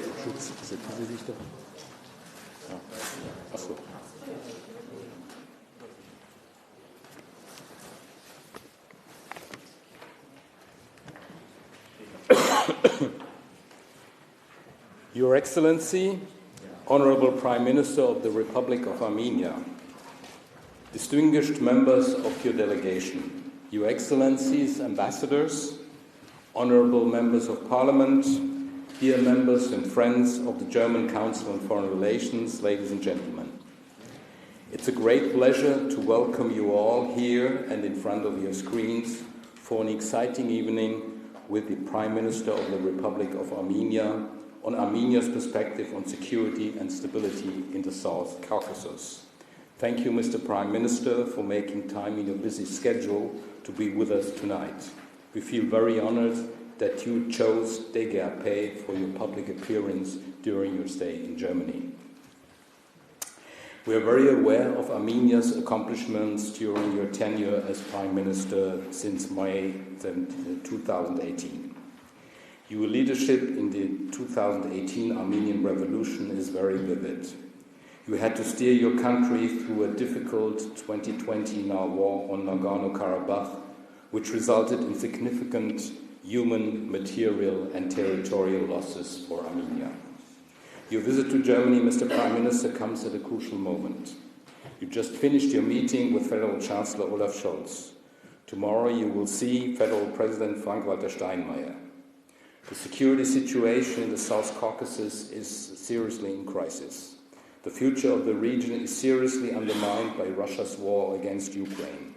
Setzen Sie sich doch. Ja. Ach so. Your Excellency, Honorable Prime Minister of the Republic of Armenia, distinguished members of your delegation, Your Excellencies, ambassadors, honorable members of Parliament, dear members and friends of the German Council on Foreign Relations, ladies and gentlemen. It's a great pleasure to welcome you all here and in front of your screens for an exciting evening with the Prime Minister of the Republic of Armenia on Armenia's perspective on security and stability in the South Caucasus. Thank you, Mr. Prime Minister, for making time in your busy schedule to be with us tonight. We feel very honored that you chose DGAP for your public appearance during your stay in Germany. We are very aware of Armenia's accomplishments during your tenure as Prime Minister since May 2018. Your leadership in the 2018 Armenian Revolution is very vivid. You had to steer your country through a difficult 2020 war on Nagorno-Karabakh, which resulted in significant human, material and territorial losses for Armenia. Your visit to Germany, Mr. Prime Minister, comes at a crucial moment. You just finished your meeting with Federal Chancellor Olaf Scholz. Tomorrow you will see Federal President Frank-Walter Steinmeier. The security situation in the South Caucasus is seriously in crisis. The future of the region is seriously undermined by Russia's war against Ukraine.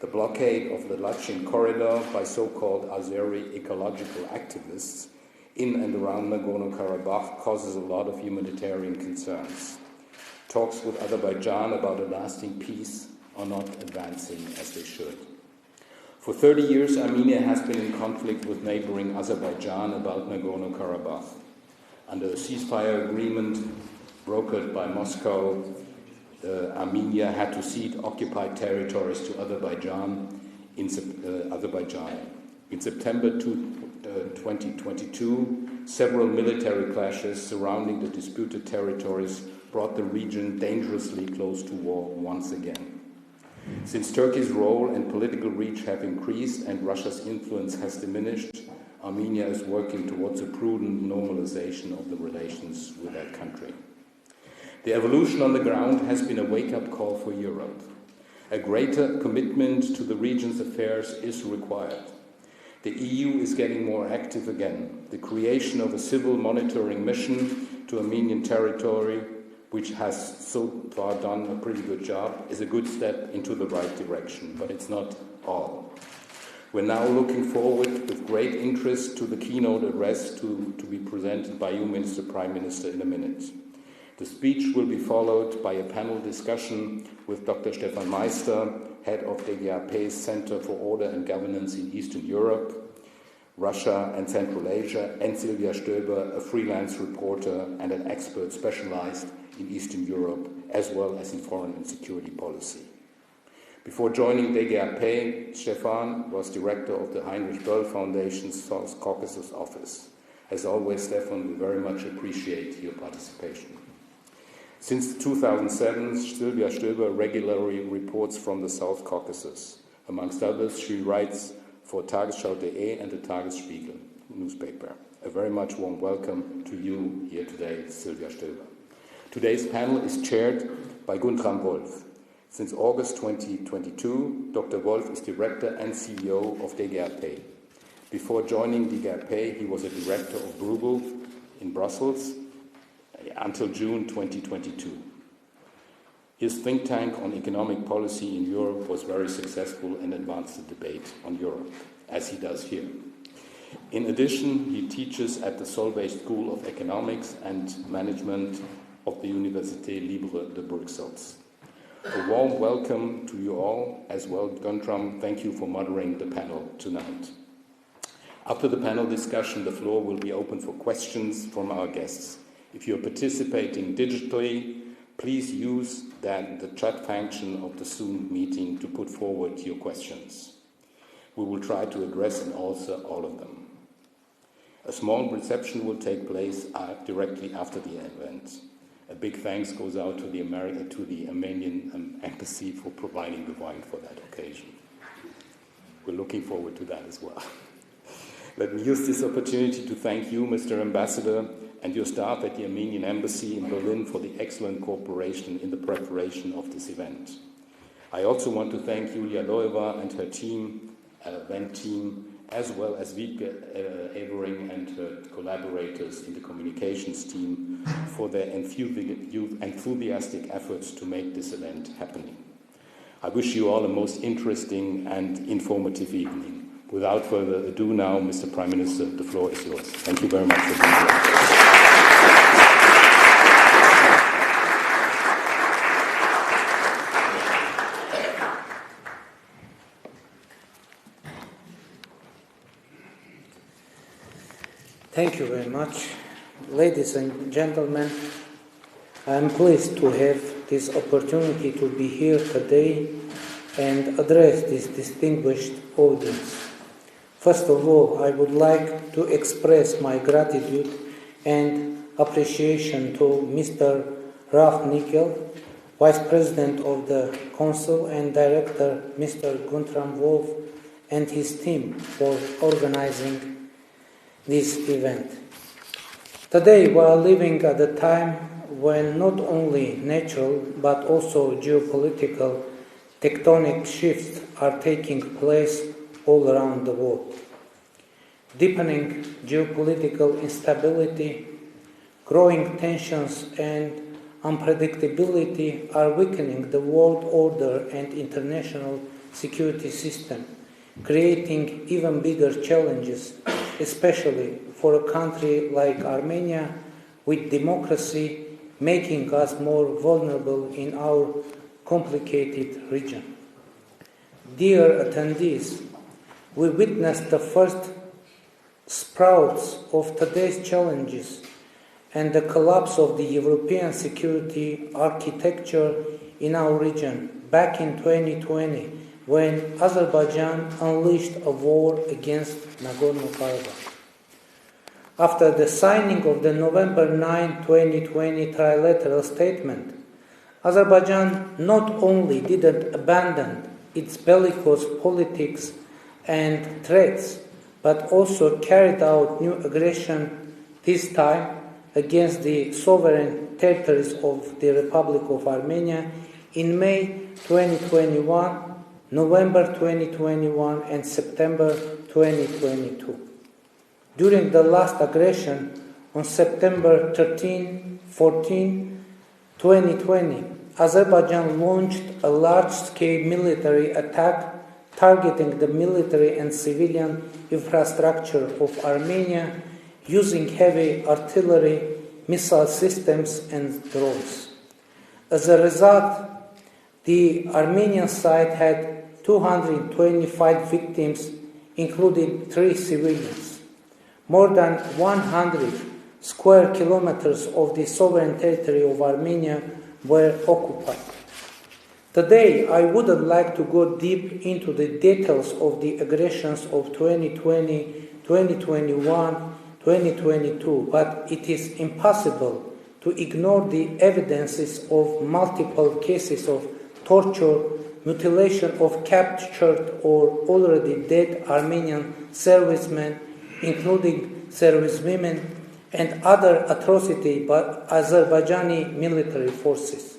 The blockade of the Lachin corridor by so-called Azeri ecological activists in and around Nagorno-Karabakh causes a lot of humanitarian concerns. Talks with Azerbaijan about a lasting peace are not advancing as they should. For 30 years, Armenia has been in conflict with neighboring Azerbaijan about Nagorno-Karabakh. Under a ceasefire agreement brokered by Moscow, Armenia had to cede occupied territories to Azerbaijan in September 2022, several military clashes surrounding the disputed territories brought the region dangerously close to war once again. Since Turkey's role and political reach have increased and Russia's influence has diminished, Armenia is working towards a prudent normalization of the relations with that country. The evolution on the ground has been a wake-up call for Europe. A greater commitment to the region's affairs is required. The EU is getting more active again. The creation of a civil monitoring mission to Armenian territory, which has so far done a pretty good job, is a good step into the right direction, but it's not all. We're now looking forward with great interest to the keynote address to be presented by you, Mr. Prime Minister, in a minute. The speech will be followed by a panel discussion with Dr. Stefan Meister, head of DGAP's Center for Order and Governance in Eastern Europe, Russia and Central Asia, and Silvia Stöber, a freelance reporter and an expert specialized in Eastern Europe, as well as in foreign and security policy. Before joining DGAP, Stefan was director of the Heinrich Böll Foundation's South Caucasus office. As always, Stefan, we very much appreciate your participation. Since 2007, Silvia Stöber regularly reports from the South Caucasus. Amongst others, she writes for Tagesschau.de and the Tagesspiegel newspaper. A very much warm welcome to you here today, Silvia Stöber. Today's panel is chaired by Guntram Wolf. Since August 2022, Dr. Wolf is director and CEO of DGAP. Before joining DGAP, he was a director of Bruegel in Brussels until June 2022. His think tank on economic policy in Europe was very successful and advanced the debate on Europe, as he does here. In addition, he teaches at the Solvay School of Economics and Management of the Université Libre de Bruxelles. A warm welcome to you all as well. Guntram, thank you for moderating the panel tonight. After the panel discussion, the floor will be open for questions from our guests. If you're participating digitally, please use the chat function of the Zoom meeting to put forward your questions. We will try to address and answer all of them. A small reception will take place directly after the event. A big thanks goes out to the Armenian embassy for providing the wine for that occasion. We're looking forward to that as well. Let me use this opportunity to thank you, Mr. Ambassador, and your staff at the Armenian Embassy in Berlin for the excellent cooperation in the preparation of this event. I also want to thank Yulia Loeva and her team, event team, as well as Wiebke Evering and her collaborators in the communications team for their enthusiastic efforts to make this event happening. I wish you all a most interesting and informative evening. Without further ado now, Mr. Prime Minister, the floor is yours. Thank you very much for being here. Thank you very much. Ladies and gentlemen, I am pleased to have this opportunity to be here today and address this distinguished audience. First of all, I would like to express my gratitude and appreciation to Mr. Ralph Nickel, Vice President of the Council, and Director Mr. Guntram Wolf and his team for organizing this event. Today we are living at a time when not only natural but also geopolitical tectonic shifts are taking place all around the world. Deepening geopolitical instability, growing tensions and unpredictability are weakening the world order and international security system, creating even bigger challenges, especially for a country like Armenia with democracy, making us more vulnerable in our complicated region. Dear attendees, we witnessed the first sprouts of today's challenges and the collapse of the European security architecture in our region back in 2020 when Azerbaijan unleashed a war against Nagorno-Karabakh. After the signing of the November 9, 2020 trilateral statement, Azerbaijan not only didn't abandon its bellicose politics and threats, but also carried out new aggression, this time against the sovereign territories of the Republic of Armenia in May 2021, November 2021, and September 2022. During the last aggression on September 13-14, 2020, Azerbaijan launched a large-scale military attack targeting the military and civilian infrastructure of Armenia using heavy artillery, missile systems, and drones. As a result, the Armenian side had 225 victims, including 3 civilians. More than 100 square kilometers of the sovereign territory of Armenia were occupied. Today, I wouldn't like to go deep into the details of the aggressions of 2020, 2021, 2022, but it is impossible to ignore the evidences of multiple cases of torture, mutilation of captured or already dead Armenian servicemen, including servicewomen, and other atrocities by Azerbaijani military forces.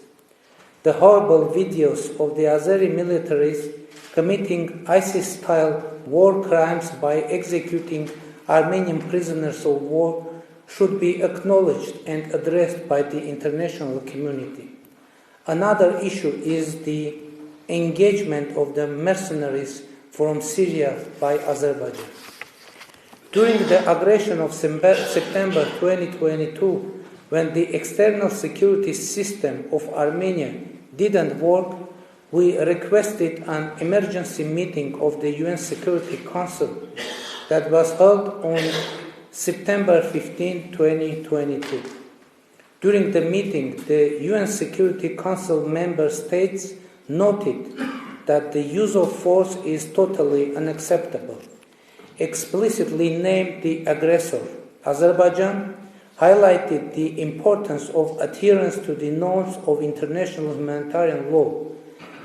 The horrible videos of the Azeri militaries committing ISIS-style war crimes by executing Armenian prisoners of war should be acknowledged and addressed by the international community. Another issue is the engagement of the mercenaries from Syria by Azerbaijan. During the aggression of September 2022, when the external security system of Armenia didn't work, we requested an emergency meeting of the UN Security Council that was held on September 15, 2022. During the meeting, the UN Security Council member states noted that the use of force is totally unacceptable, explicitly named the aggressor Azerbaijan highlighted the importance of adherence to the norms of international humanitarian law,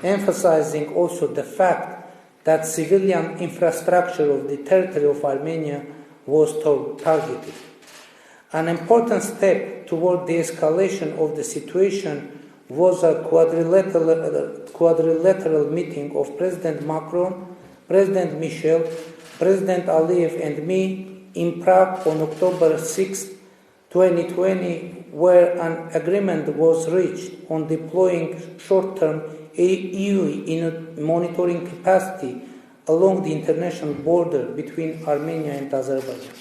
emphasizing also the fact that civilian infrastructure of the territory of Armenia was targeted. An important step toward the escalation of the situation was a quadrilateral meeting of President Macron, President Michel, President Aliyev and me in Prague on October 6, 2020, where an agreement was reached on deploying short-term EU in monitoring capacity along the international border between Armenia and Azerbaijan.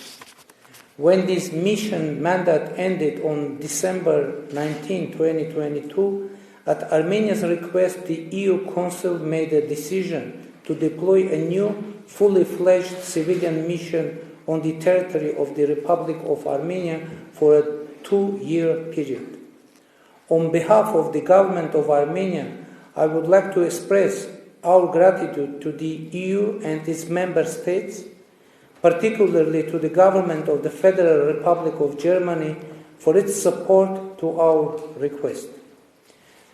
When this mission mandate ended on December 19, 2022, at Armenia's request, the EU Council made a decision to deploy a new, fully fledged civilian mission on the territory of the Republic of Armenia for a 2-year period. On behalf of the government of Armenia, I would like to express our gratitude to the EU and its member states, particularly to the government of the Federal Republic of Germany for its support to our request.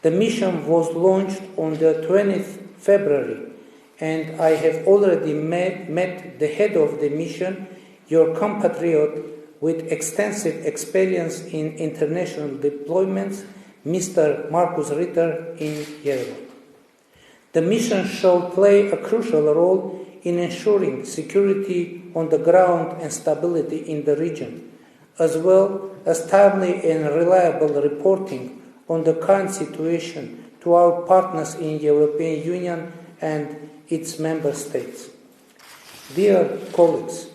The mission was launched on the 20th February, and I have already met the head of the mission, your compatriot with extensive experience in international deployments, Mr. Markus Ritter in Yerevan. The mission shall play a crucial role in ensuring security on the ground and stability in the region, as well as timely and reliable reporting on the current situation to our partners in the European Union and its member states. Dear colleagues,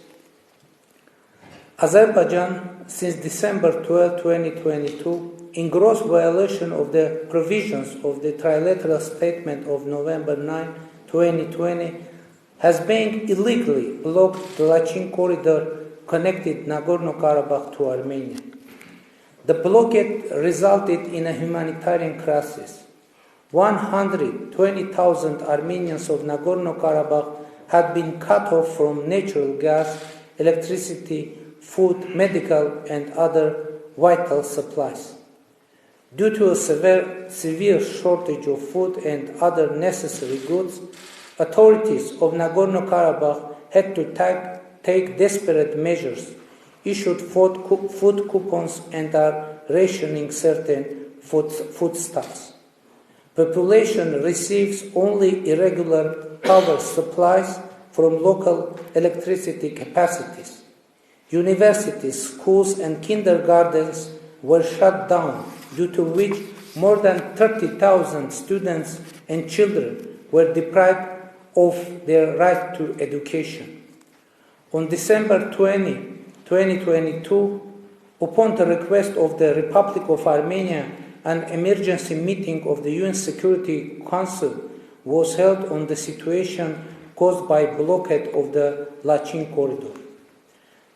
Azerbaijan, since December 12, 2022, in gross violation of the provisions of the trilateral statement of November 9, 2020, has been illegally blocked the Lachin corridor connected Nagorno-Karabakh to Armenia. The blockade resulted in a humanitarian crisis. 120,000 Armenians of Nagorno-Karabakh had been cut off from natural gas, electricity, food, medical, and other vital supplies. Due to a severe shortage of food and other necessary goods, authorities of Nagorno-Karabakh had to take desperate measures, issued food coupons, and are rationing certain foodstuffs. Population receives only irregular power supplies from local electricity capacities. Universities, schools, and kindergartens were shut down, due to which more than 30,000 students and children were deprived of their right to education. On December 20, 2022, upon the request of the Republic of Armenia, an emergency meeting of the UN Security Council was held on the situation caused by blockade of the Lachin corridor.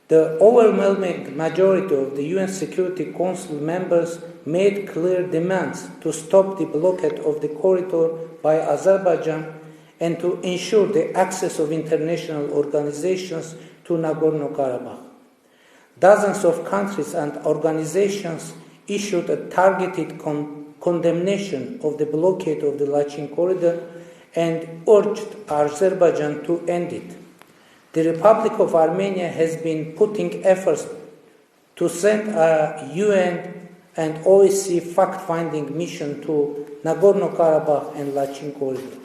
The overwhelming majority of the UN Security Council members made clear demands to stop the blockade of the corridor by Azerbaijan and to ensure the access of international organizations to Nagorno-Karabakh. Dozens of countries and organizations issued a targeted condemnation of the blockade of the Lachin corridor and urged Azerbaijan to end it. The Republic of Armenia has been putting efforts to send a UN and OSCE fact-finding mission to Nagorno-Karabakh and Lachin corridor.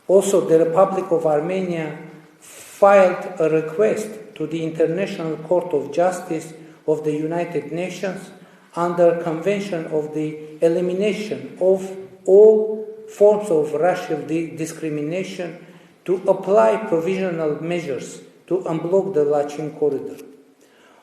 Also, the Republic of Armenia filed a request to the International Court of Justice of the United Nations under Convention of the Elimination of all forms of racial discrimination to apply provisional measures to unblock the Lachin corridor.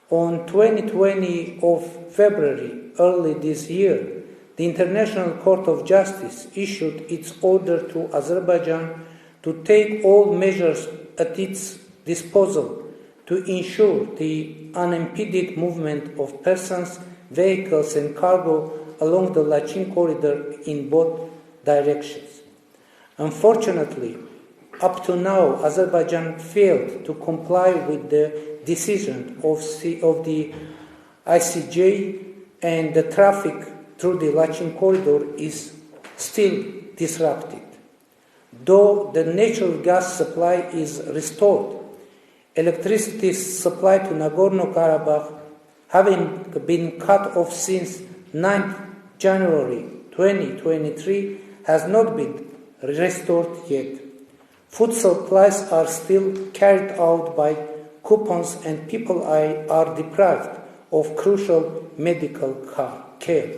On 20 of February, early this year, the International Court of Justice issued its order to Azerbaijan to take all measures at its disposal to ensure the unimpeded movement of persons, vehicles, and cargo along the Lachin corridor in both directions. Unfortunately, up to now, Azerbaijan failed to comply with the decision of the ICJ, and the traffic through the Lachin corridor is still disrupted. Though the natural gas supply is restored, electricity supply to Nagorno-Karabakh, having been cut off since 9th January 2023, has not been restored yet. Food supplies are still carried out by coupons, and people are deprived of crucial medical care.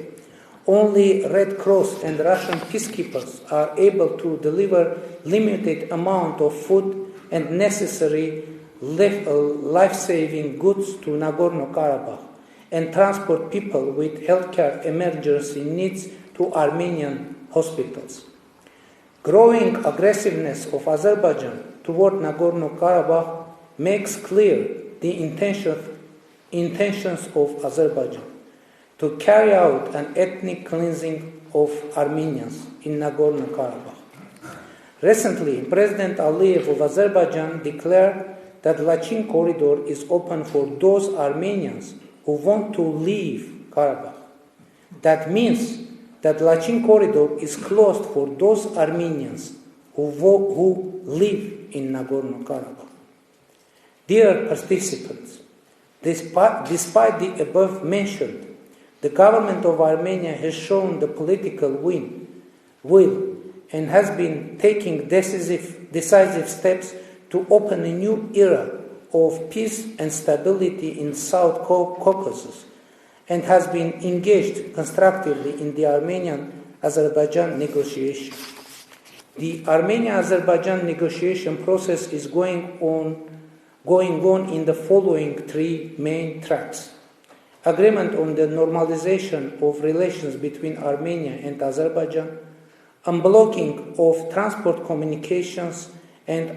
Only Red Cross and Russian peacekeepers are able to deliver limited amount of food and necessary life-saving goods to Nagorno-Karabakh and transport people with healthcare emergency needs to Armenian hospitals. Growing aggressiveness of Azerbaijan toward Nagorno-Karabakh makes clear the intentions of Azerbaijan to carry out an ethnic cleansing of Armenians in Nagorno-Karabakh. Recently, President Aliyev of Azerbaijan declared that Lachin corridor is open for those Armenians who want to leave Karabakh. That means that Lachin corridor is closed for those Armenians who live in Nagorno-Karabakh. Dear participants, despite the above mentioned, the government of Armenia has shown the political will and has been taking decisive steps to open a new era of peace and stability in South Caucasus, and has been engaged constructively in the Armenian-Azerbaijan negotiation. The Armenia-Azerbaijan negotiation process is going on in the following three main tracks: agreement on the normalization of relations between Armenia and Azerbaijan, unblocking of transport communications and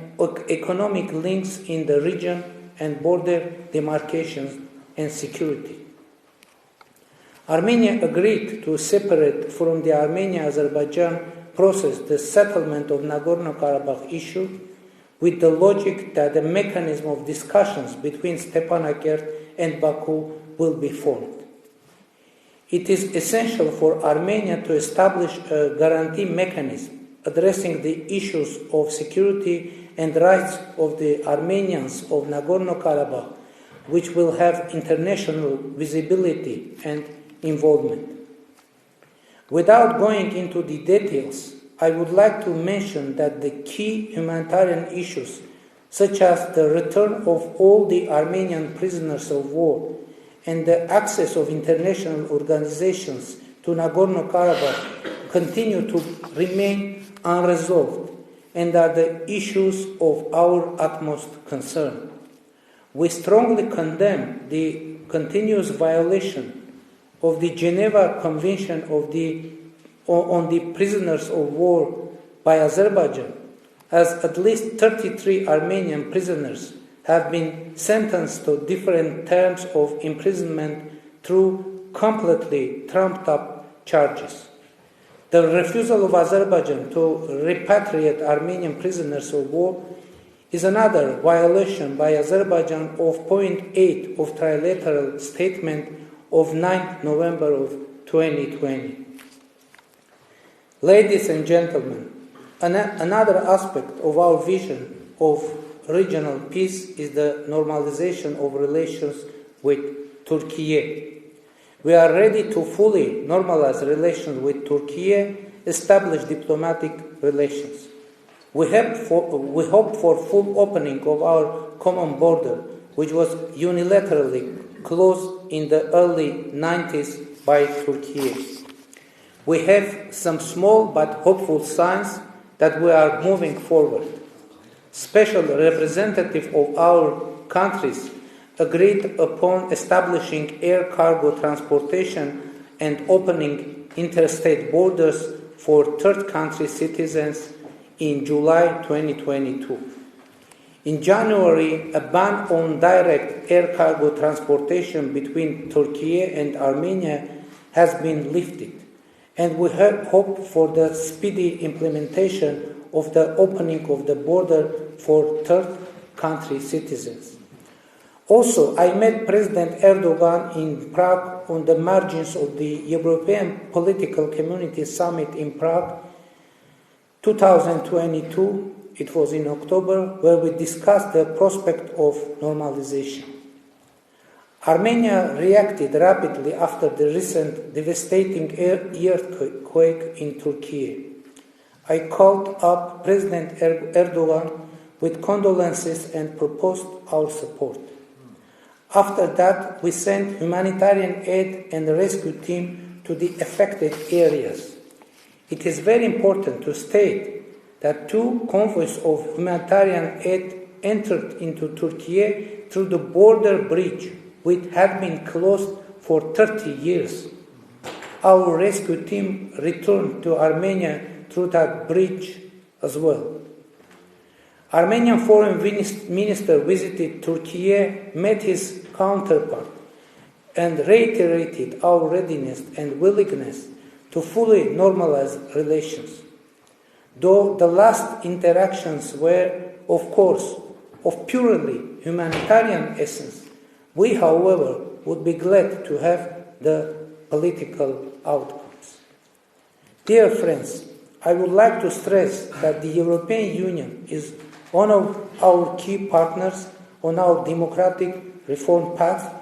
economic links in the region, and border demarcations and security. Armenia agreed to separate from the Armenia-Azerbaijan process the settlement of Nagorno-Karabakh issue, with the logic that a mechanism of discussions between Stepanakert and Baku will be formed. It is essential for Armenia to establish a guarantee mechanism addressing the issues of security and rights of the Armenians of Nagorno-Karabakh, which will have international visibility and involvement. Without going into the details, I would like to mention that the key humanitarian issues, such as the return of all the Armenian prisoners of war and the access of international organizations to Nagorno-Karabakh, continue to remain unresolved and are the issues of our utmost concern. We strongly condemn the continuous violation of the Geneva Convention on the prisoners of war by Azerbaijan, as at least 33 Armenian prisoners have been sentenced to different terms of imprisonment through completely trumped-up charges. The refusal of Azerbaijan to repatriate Armenian prisoners of war is another violation by Azerbaijan of Point 8 of trilateral statement of 9 November of 2020. Ladies and gentlemen, another aspect of our vision of regional peace is the normalization of relations with Turkey. We are ready to fully normalize relations with Turkey, establish diplomatic relations. We hope for full opening of our common border, which was unilaterally closed in the early 90s by Turkey. We have some small but hopeful signs that we are moving forward. Special representative of our countries agreed upon establishing air cargo transportation and opening interstate borders for third country citizens in July 2022. In January, a ban on direct air cargo transportation between Turkey and Armenia has been lifted, and we hope for the speedy implementation of the opening of the border for third country citizens. Also, I met President Erdogan in Prague on the margins of the European Political Community Summit in Prague 2022. It was in October, where we discussed the prospect of normalization. Armenia reacted rapidly after the recent devastating earthquake in Turkey. I called up President Erdogan with condolences and proposed our support. After that, we sent humanitarian aid and rescue team to the affected areas. It is very important to state that 2 convoys of humanitarian aid entered into Turkey through the border bridge, which had been closed for 30 years. Our rescue team returned to Armenia through that bridge as well. Armenian Foreign Minister visited Turkey, met his counterpart, and reiterated our readiness and willingness to fully normalize relations. Though the last interactions were, of course, of purely humanitarian essence, we, however, would be glad to have the political outcomes. Dear friends, I would like to stress that the European Union is one of our key partners on our democratic reform path.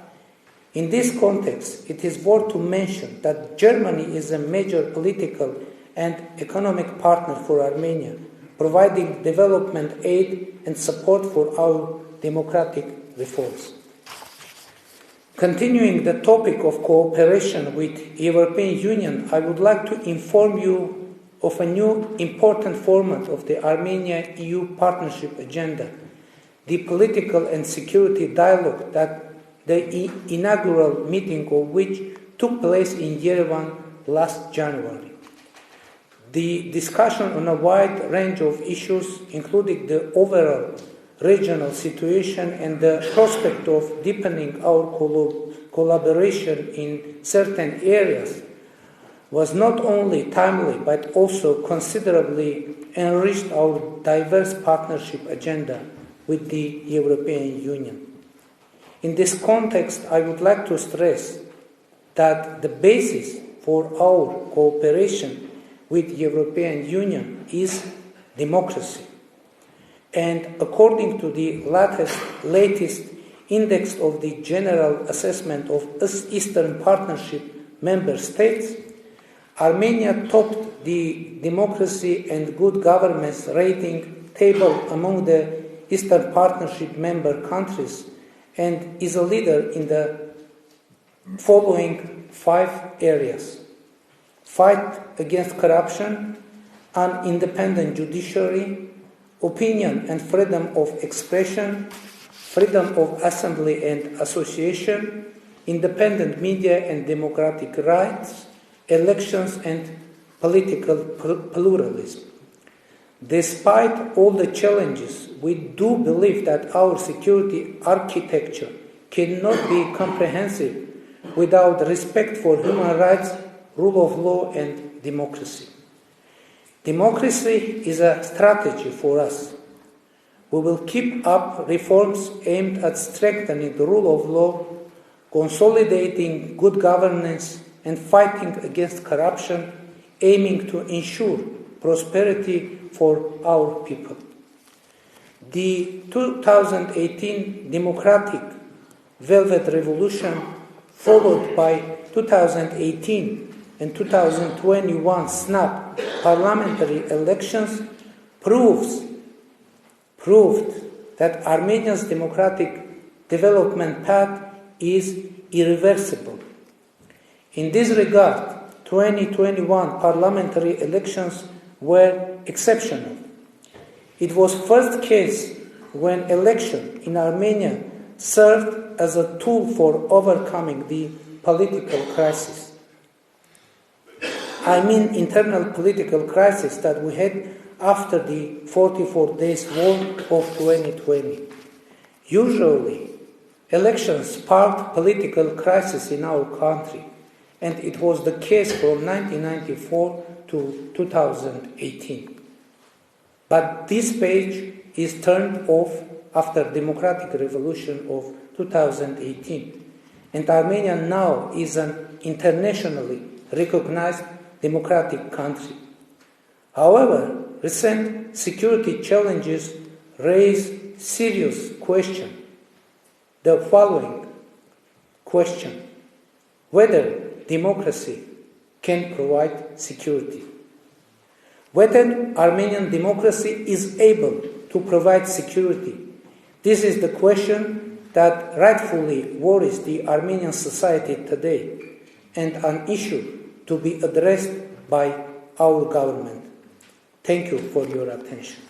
In this context, it is worth to mention that Germany is a major political and economic partner for Armenia, providing development aid and support for our democratic reforms. Continuing the topic of cooperation with European Union, I would like to inform you of a new important format of the Armenia-EU partnership agenda, the political and security dialogue that the inaugural meeting of which took place in Yerevan last January. The discussion on a wide range of issues, including the overall regional situation and the prospect of deepening our collaboration in certain areas, was not only timely but also considerably enriched our diverse partnership agenda with the European Union. In this context, I would like to stress that the basis for our cooperation with the European Union is democracy. And according to the latest index of the General Assessment of Eastern Partnership member states, Armenia topped the democracy and good governance rating table among the Eastern Partnership member countries and is a leader in the following 5 areas: fight against corruption, an independent judiciary, opinion and freedom of expression, freedom of assembly and association, independent media and democratic rights, elections and political pluralism. Despite all the challenges, we do believe that our security architecture cannot be comprehensive without respect for human rights, rule of law and democracy. Democracy is a strategy for us. We will keep up reforms aimed at strengthening the rule of law, consolidating good governance, and fighting against corruption, aiming to ensure prosperity for our people. The 2018 democratic Velvet Revolution, followed by 2018 and 2021 snap parliamentary elections, proved that Armenia's democratic development path is irreversible. In this regard, 2021 parliamentary elections were exceptional. It was first case when election in Armenia served as a tool for overcoming the political crisis. I mean internal political crisis that we had after the 44 days war of 2020. Usually, elections sparked political crisis in our country, and it was the case from 1994 to 2018. But this page is turned off after democratic revolution of 2018. And Armenia now is an internationally recognized democratic country. However, recent security challenges raise serious questions. The following question: whether democracy can provide security, whether Armenian democracy is able to provide security. This is the question that rightfully worries the Armenian society today, and an issue to be addressed by our government. Thank you for your attention.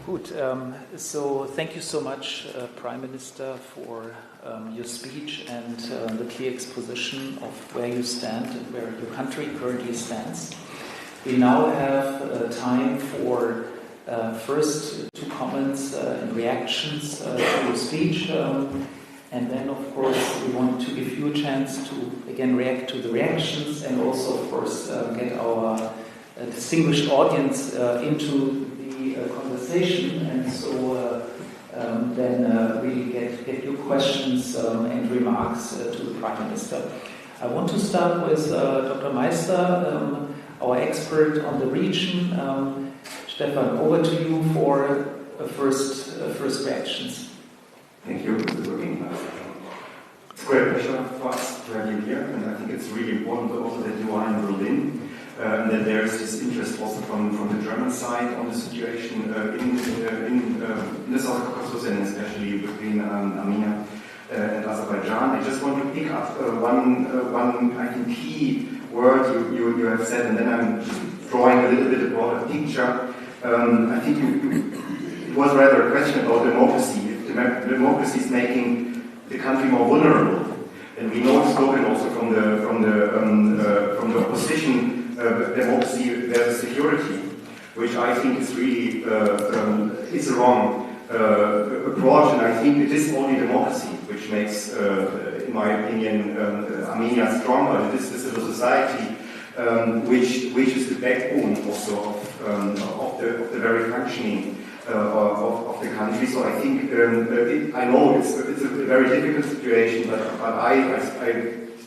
Good. So thank you so much, Prime Minister, for your speech and the clear exposition of where you stand and where your country currently stands. We now have time for first two comments and reactions to your speech. And then, of course, we want to give you a chance to, again, react to the reactions and also, of course, get our distinguished audience into the conversation. And so then really get your questions and remarks to the Prime Minister. I want to start with Dr. Meister, our expert on the region. Stefan, over to you for first reactions. Thank you, Mr. Looking. It's a great pleasure for us to have you here, and I think it's really important also that you are in Berlin, and that there is this interest also from the German side on the situation in the South Caucasus, and especially between Armenia and Azerbaijan. I just want to pick up one I think key word you have said, and then I'm just drawing a little bit broader picture. I think it was rather a question about democracy. If democracy is making the country more vulnerable, and we know it's spoken also from the opposition, democracy versus security, which I think is really is a wrong approach, and I think it is only democracy which makes, in my opinion, Armenia stronger. It is the civil society which is the backbone also of the very functioning of the country. So I think I know it's a very difficult situation, but I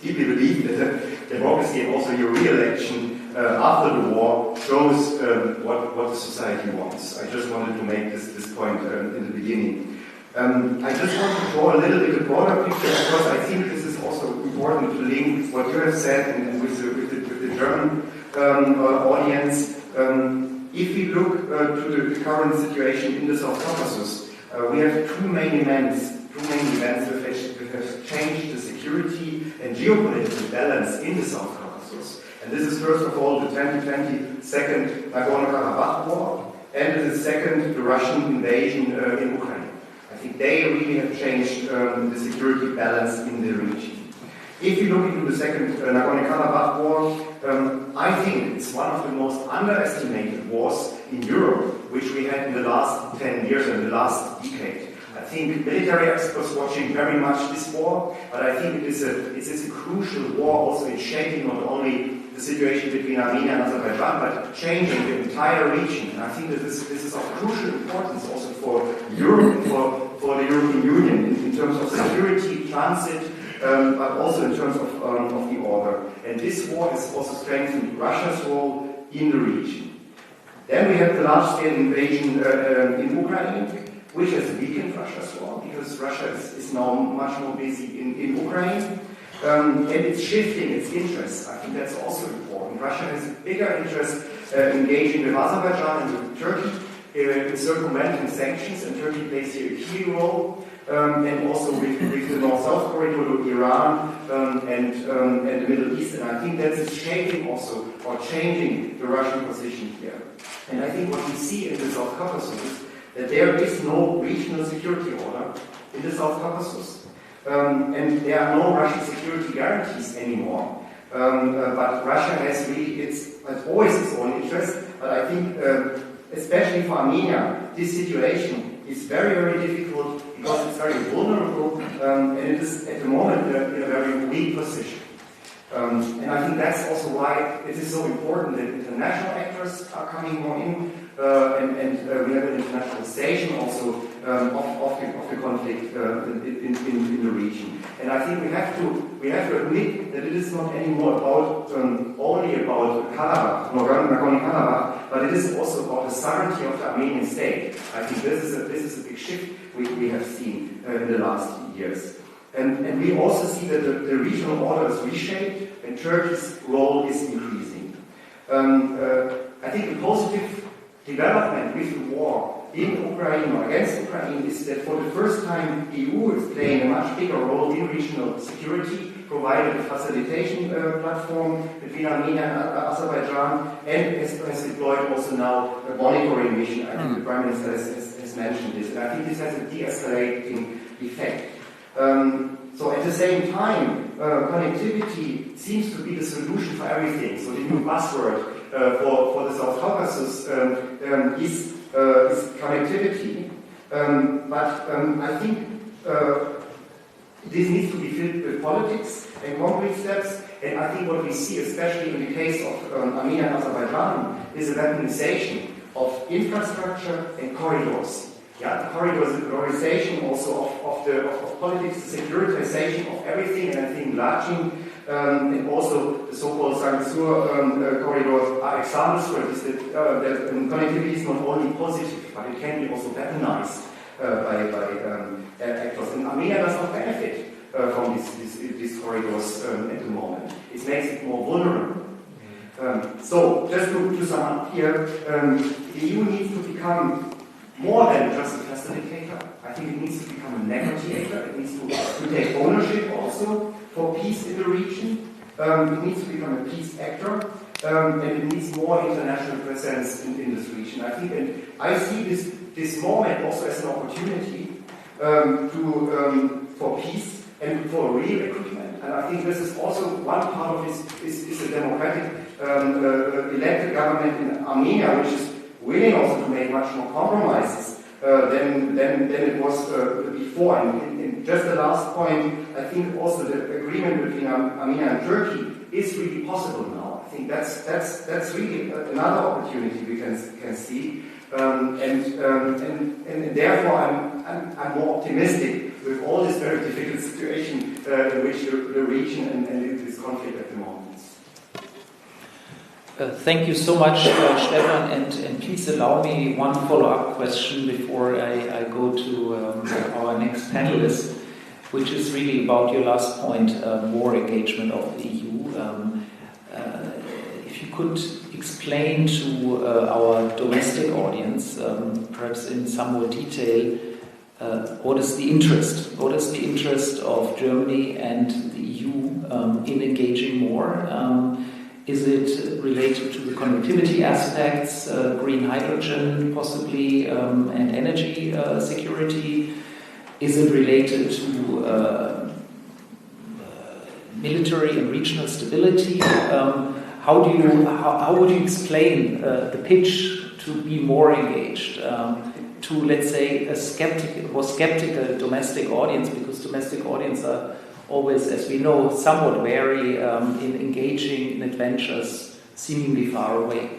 deeply believe that democracy and also your re-election after the war shows what the society wants. I just wanted to make this point in the beginning. I just want to draw a little bit broader picture, because I think this is also important to link what you have said and with the German audience. If we look to the current situation in the South Caucasus, we have two main events that have changed the security and geopolitical balance in the South Caucasus. And this is first of all the 2020 second Nagorno-Karabakh war, and the second, the Russian invasion in Ukraine. I think they really have changed the security balance in the region. If you look into the second Nagorno-Karabakh war, I think it's one of the most underestimated wars in Europe, which we had in the last 10 years and the last decade. I think military experts watching very much this war, but I think it is a crucial war also in shaping not only the situation between Armenia and Azerbaijan, but changing the entire region. And I think that this is of crucial importance also for Europe, for the European Union in terms of security, transit, but also in terms of the order. And this war has also strengthened Russia's role in the region. Then we have the large-scale invasion in Ukraine, which has weakened Russia's role, because Russia is now much more busy in Ukraine. and it's shifting its interests. I think that's also important. Russia has a bigger interest engaging with Azerbaijan and with Turkey in circumventing sanctions, and Turkey plays here a key role, and also with the North-South corridor to Iran and the Middle East. And I think that is shaping also, or changing the Russian position here. And I think what we see in the South Caucasus is that there is no regional security order in the South Caucasus. And there are no Russian security guarantees anymore. But Russia has really, has always its own interest. But I think, especially for Armenia, this situation is very, very difficult because it's very vulnerable, and it is at the moment in a very weak position. And I think that's also why it is so important that international actors are coming more in, and we have an internationalization also of the conflict in the region. And I think we have to admit that it is not anymore about only about Karabakh, Nagorno-Karabakh, but it is also about the sovereignty of the Armenian state. I think this is a big shift we have seen in the last years. And we also see that the regional order is reshaped and Turkey's role is increasing. I think the positive development with the war in Ukraine or against Ukraine is that for the first time EU is playing a much bigger role in regional security, provided a facilitation platform between Armenia and Azerbaijan, and has deployed also now a monitoring mission. I think the Prime Minister has mentioned this, and I think this has a de-escalating effect. So at the same time, connectivity seems to be the solution for everything. So the new buzzword for the South Caucasus is connectivity. But I think this needs to be filled with politics and concrete steps. And I think what we see, especially in the case of Armenia and Azerbaijan, is a weaponization of infrastructure and corridors. Yeah, the corridorization also of politics, the securitization of everything, and I think enlarging and also the so-called Sanksur corridors are examples for this, that connectivity is not only positive, but it can be also weaponized by actors. And Armenia does not benefit from these corridors at the moment. It makes it more vulnerable. So, just to sum up here, the EU needs to become more than just a facilitator. I think it needs to become a negotiator. It needs to take ownership also for peace in the region. It needs to become a peace actor, and it needs more international presence in this region. I think, and I see this moment also as an opportunity for peace and for real agreement. And I think this is also one part of this is a democratic elected government in Armenia, which is willing also to make much more compromises than it was before. And just the last point, I think also the agreement between Armenia and Turkey is really possible now. I think that's really another opportunity we can see, and therefore I'm more optimistic with all this very difficult situation in which the region and this conflict at the moment. Thank you so much, Stefan, and please allow me one follow-up question before I go to our next panelist, which is really about your last point, more engagement of the EU. If you could explain to our domestic audience, perhaps in some more detail, what is the interest? What is the interest of Germany and the EU in engaging more? Is it related to the connectivity aspects, green hydrogen possibly, and energy security? Is it related to military and regional stability? How would you explain the pitch to be more engaged to, let's say, a skeptical domestic audience? Because domestic audience are always, as we know, somewhat wary in engaging in adventures seemingly far away.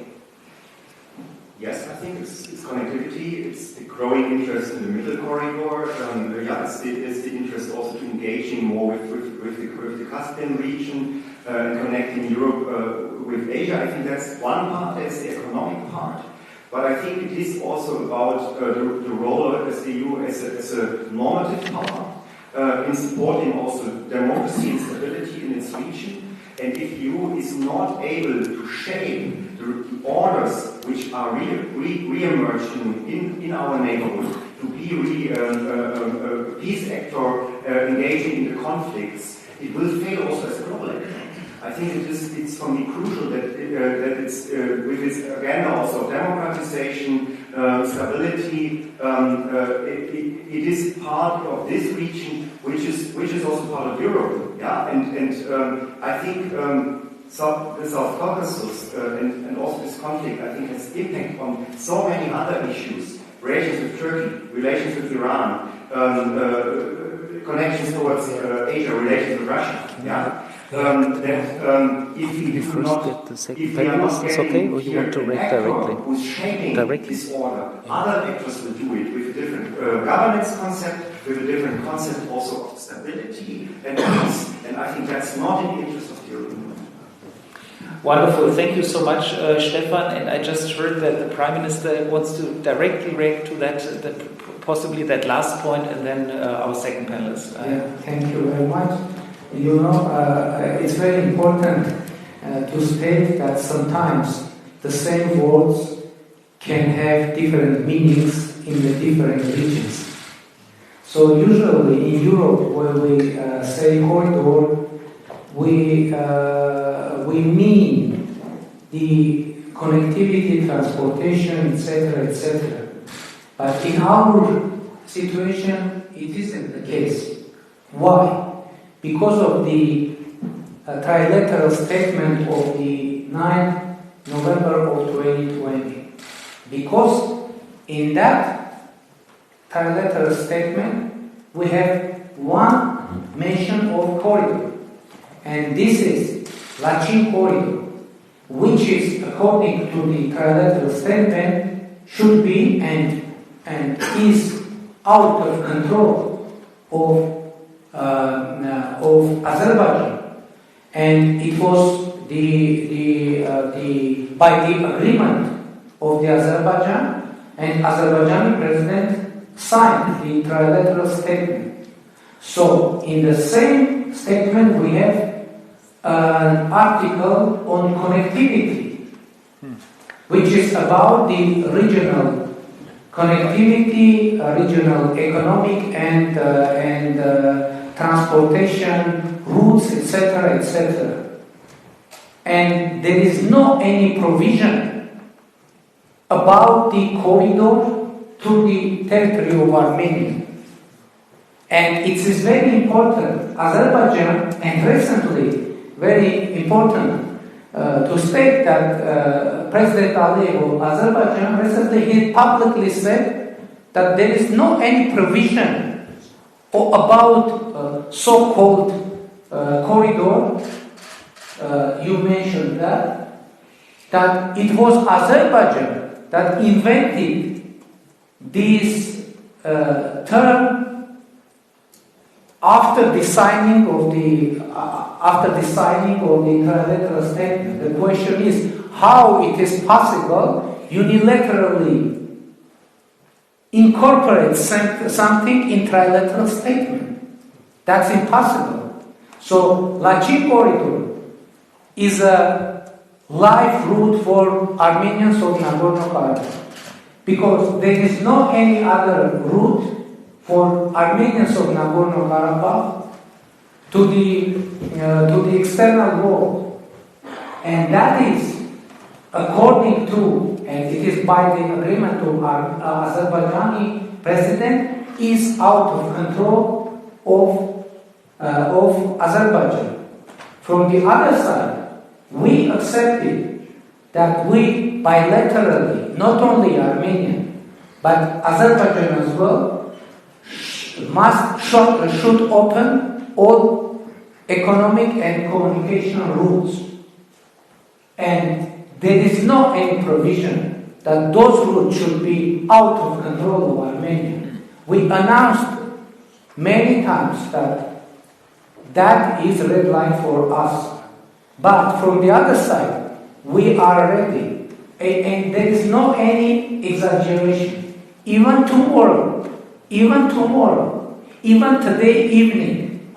Yes, I think it's connectivity, it's the growing interest in the middle corridor, it's the interest also to engaging more with the Caspian region, connecting Europe with Asia. I think that's one part, that's the economic part. But I think it is also about the role of the EU as a normative power. in supporting also democracy and stability in its region. And if EU is not able to shape the orders which are re-emerging in our neighborhood, to be a peace actor engaging in the conflicts, it will fail also as a global actor. I think it's for me crucial that it's with its agenda also of democratization, stability. It is part of this region, which is also part of Europe. Yeah, and I think the South Caucasus and also this conflict, I think, has impact on so many other issues: relations with Turkey, relations with Iran, connections towards Asia, relations with Russia. Yeah. If we not get the second panelist, it's okay, or you want to read directly? Who's shaping this order? Other actors will do it with a different governance concept, with a different concept also of stability and peace. And I think that's not in the interest of the European Union. Wonderful. Thank you so much, Stefan. And I just heard that the Prime Minister wants to directly react to that possibly that last point, and then our second panelist. Thank you very much. You know, it's very important to state that sometimes the same words can have different meanings in the different regions. So usually in Europe, when we say corridor, we mean the connectivity, transportation, etc., etc. But in our situation, it isn't the case. Why? Because of the trilateral statement of the 9th November of 2020. Because in that trilateral statement, we have one mention of corridor. And this is Lachin corridor, which is, according to the trilateral statement, should be and is out of control of Azerbaijan, and it was by the agreement of the Azerbaijan, and Azerbaijani president signed the trilateral statement. So in the same statement we have an article on connectivity, which is about the regional connectivity, regional economic and transportation routes, etc., etc. And there is no any provision about the corridor through the territory of Armenia. And it is very important, Azerbaijan, and recently very important to state that President Aliyev of Azerbaijan recently he publicly said that there is no any provision about so-called corridor. You mentioned that it was Azerbaijan that invented this term after the signing of the trilateral statement. The question is how it is possible unilaterally incorporate something in trilateral statement. That's impossible. So Lachin corridor is a life route for Armenians of Nagorno-Karabakh, because there is no any other route for Armenians of Nagorno-Karabakh to the external world, and that is according to, and it is by the agreement of Azerbaijani president, is out of control of Azerbaijan. From the other side, we accepted that we bilaterally, not only Armenia, but Azerbaijan as well, should open all economic and communication routes. And there is no any provision that those routes should be out of control of Armenia. We announced many times that is a red line for us. But from the other side, we are ready. And there is no any exaggeration. Even tomorrow, Even today evening,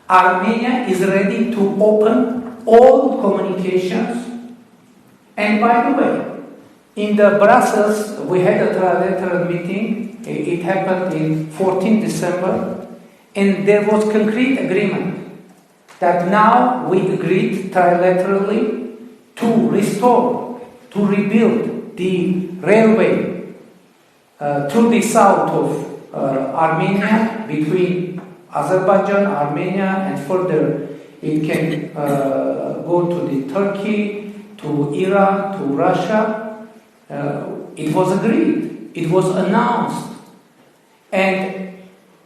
Armenia is ready to open all communications. And by the way, in the Brussels, we had a trilateral meeting. It happened in 14 December. And there was concrete agreement that now we agreed trilaterally to restore, to rebuild the railway to the south of Armenia, between Azerbaijan, Armenia, and further it can go to the Turkey, to Iran, to Russia. It was agreed. It was announced. And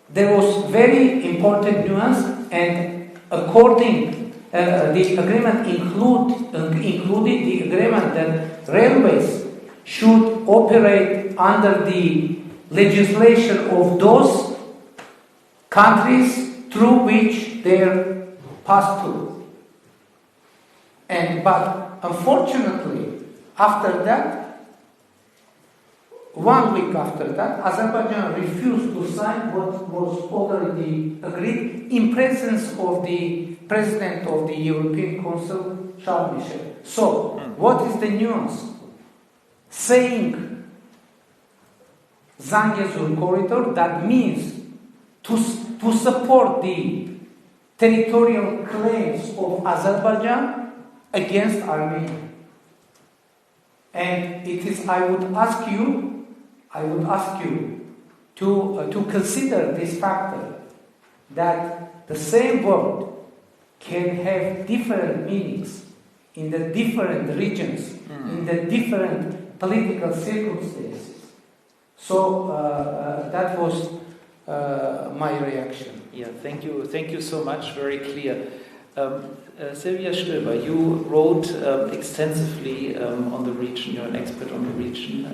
there was very important nuance, and according the agreement included the agreement that railways should operate under the legislation of those countries through which they pass through. But unfortunately, after that, 1 week after that, Azerbaijan refused to sign what was already agreed in presence of the President of the European Council, Charles Michel. So, what is the nuance? Saying Zangezur corridor, that means to support the territorial claims of Azerbaijan against Armenia. And it is, I would ask you to consider this factor, that the same word can have different meanings in the different regions, in the different political circumstances. So that was my reaction. Yeah, thank you so much. Very clear. Silvia Stöber, you wrote extensively on the region. You're an expert on the region.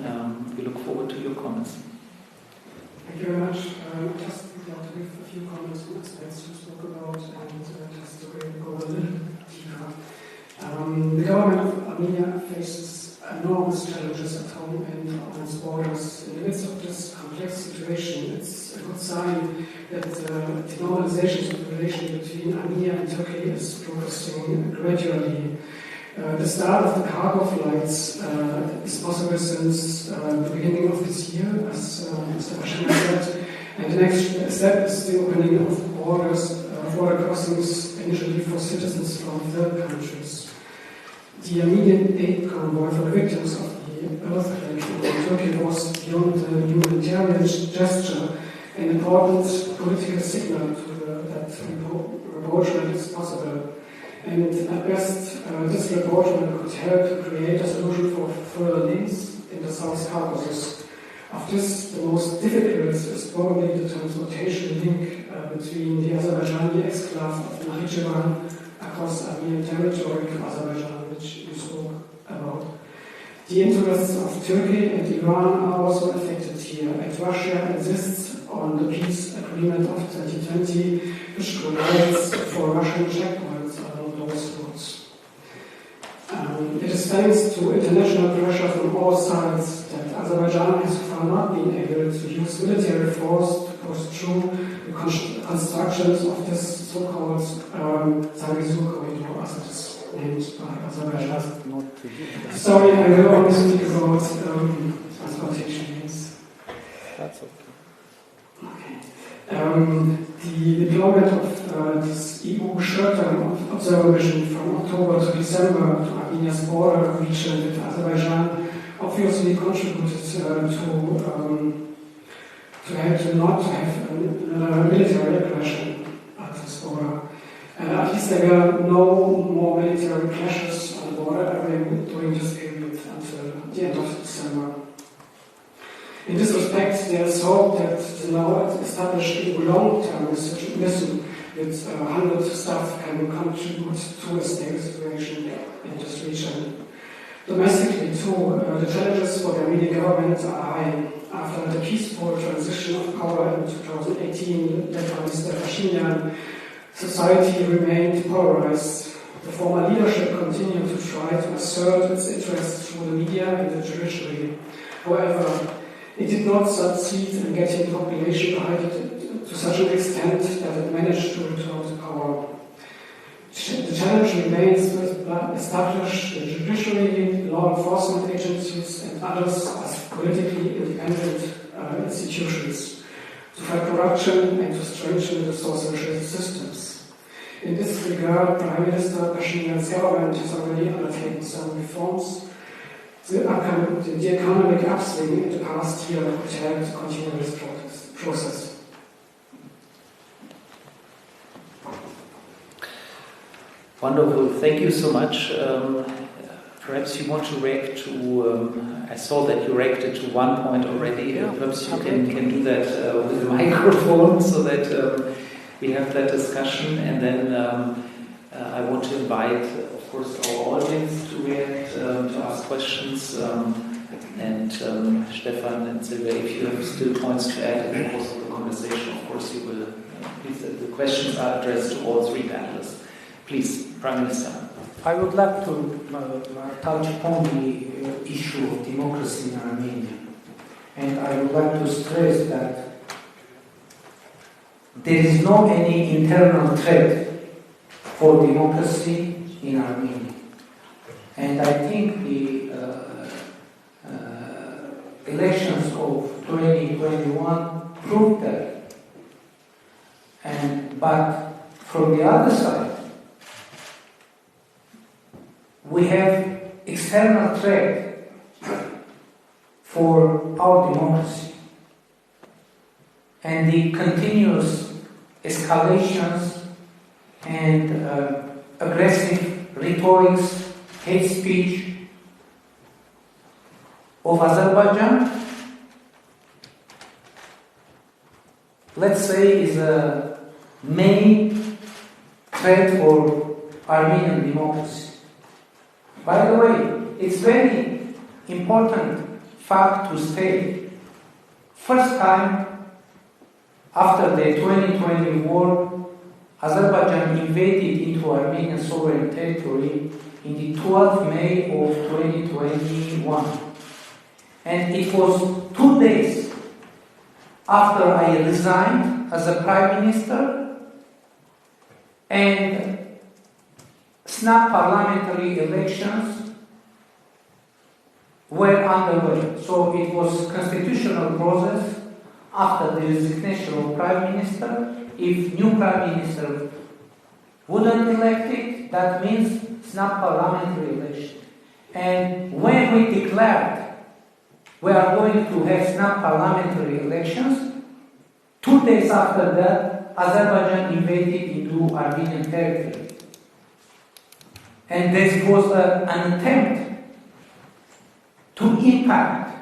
We look forward to your comments. Thank you very much. Just would like to give a few comments on aspects you spoke about, and just to go a little deeper. The government of Armenia faces enormous challenges at home and on its borders. In the midst of this complex situation, it's a good sign that the normalization of the relation between Armenia and Turkey is progressing gradually. The start of the cargo flights is possible since the beginning of this year, as Mr. Phashina said, and the next step is the opening of the borders, border crossings initially for citizens from third countries. The Armenian aid convoy for the victims of the earthquake in Turkey was, beyond the humanitarian gesture, an important political signal that rapprochement is possible. And at best, this rapprochement could help to create a solution for further links in the South Caucasus. Of this, the most difficult is probably the transportation link between the Azerbaijani exclave of Nakhchivan across Armenian territory to Azerbaijan, which you spoke about. The interests of Turkey and Iran are also affected here, as Russia insists on the peace agreement of 2020, which provides for Russian checkpoints along those routes. It is thanks to international pressure from all sides that Azerbaijan has far not been able to use military force to push through the constructions of this so-called Zangezur corridor, as it is named by Azerbaijan. Sorry, I will only speak about transportation links. That's okay. The deployment of this EU short-term observer mission from October to December to Armenia's border region with Azerbaijan obviously contributed to help to not have military aggression at this border. At least there were no more military clashes on the border during this period until the end of December. In this respect, there is hope that the now established long-term mission with 100 staff can contribute to a stable situation in this region. Domestically, too, the challenges for the Armenian government are high. After the peaceful transition of power in 2018, led by Mr. Phashinian, society remained polarized. The former leadership continued to try to assert its interests through the media and the judiciary. However, it did not succeed in getting population behind to such an extent that it managed to return to power. The challenge remains to establish the judiciary, law enforcement agencies, and others as politically independent institutions, to fight corruption and to strengthen the social systems. In this regard, Prime Minister Phashinyan's government has already undertaken some reforms. The economic upswing in the past year could help to continue this process. Wonderful. Thank you so much. Perhaps you want to react to, I saw that you reacted to one point already. Perhaps you can do that with the microphone so that we have that discussion. And then I want to invite, of course, our audience to react, to ask questions. And Stefan and Silvia, if you have still points to add in the course of the conversation, of course you will. Please, the questions are addressed to all three panelists. Please, Prime Minister. I would like to touch upon the issue of democracy in Armenia. And I would like to stress that there is no any internal threat for democracy in Armenia. And I think the elections of 2021 proved that. But from the other side, we have external threat for our democracy, and the continuous escalations and aggressive rhetorics, hate speech of Azerbaijan, let's say, is a main threat for Armenian democracy. By the way, it's very important fact to state. First time after the 2020 war, Azerbaijan invaded into Armenian sovereign territory in the 12th May of 2021. And it was 2 days after I resigned as a Prime Minister and snap parliamentary elections were underway. So it was constitutional process after the resignation of Prime Minister. If new Prime Minister wouldn't elect it, that means snap parliamentary election. And when we declared we are going to have snap parliamentary elections, 2 days after that, Azerbaijan invaded into Armenian territory. And this was an attempt to impact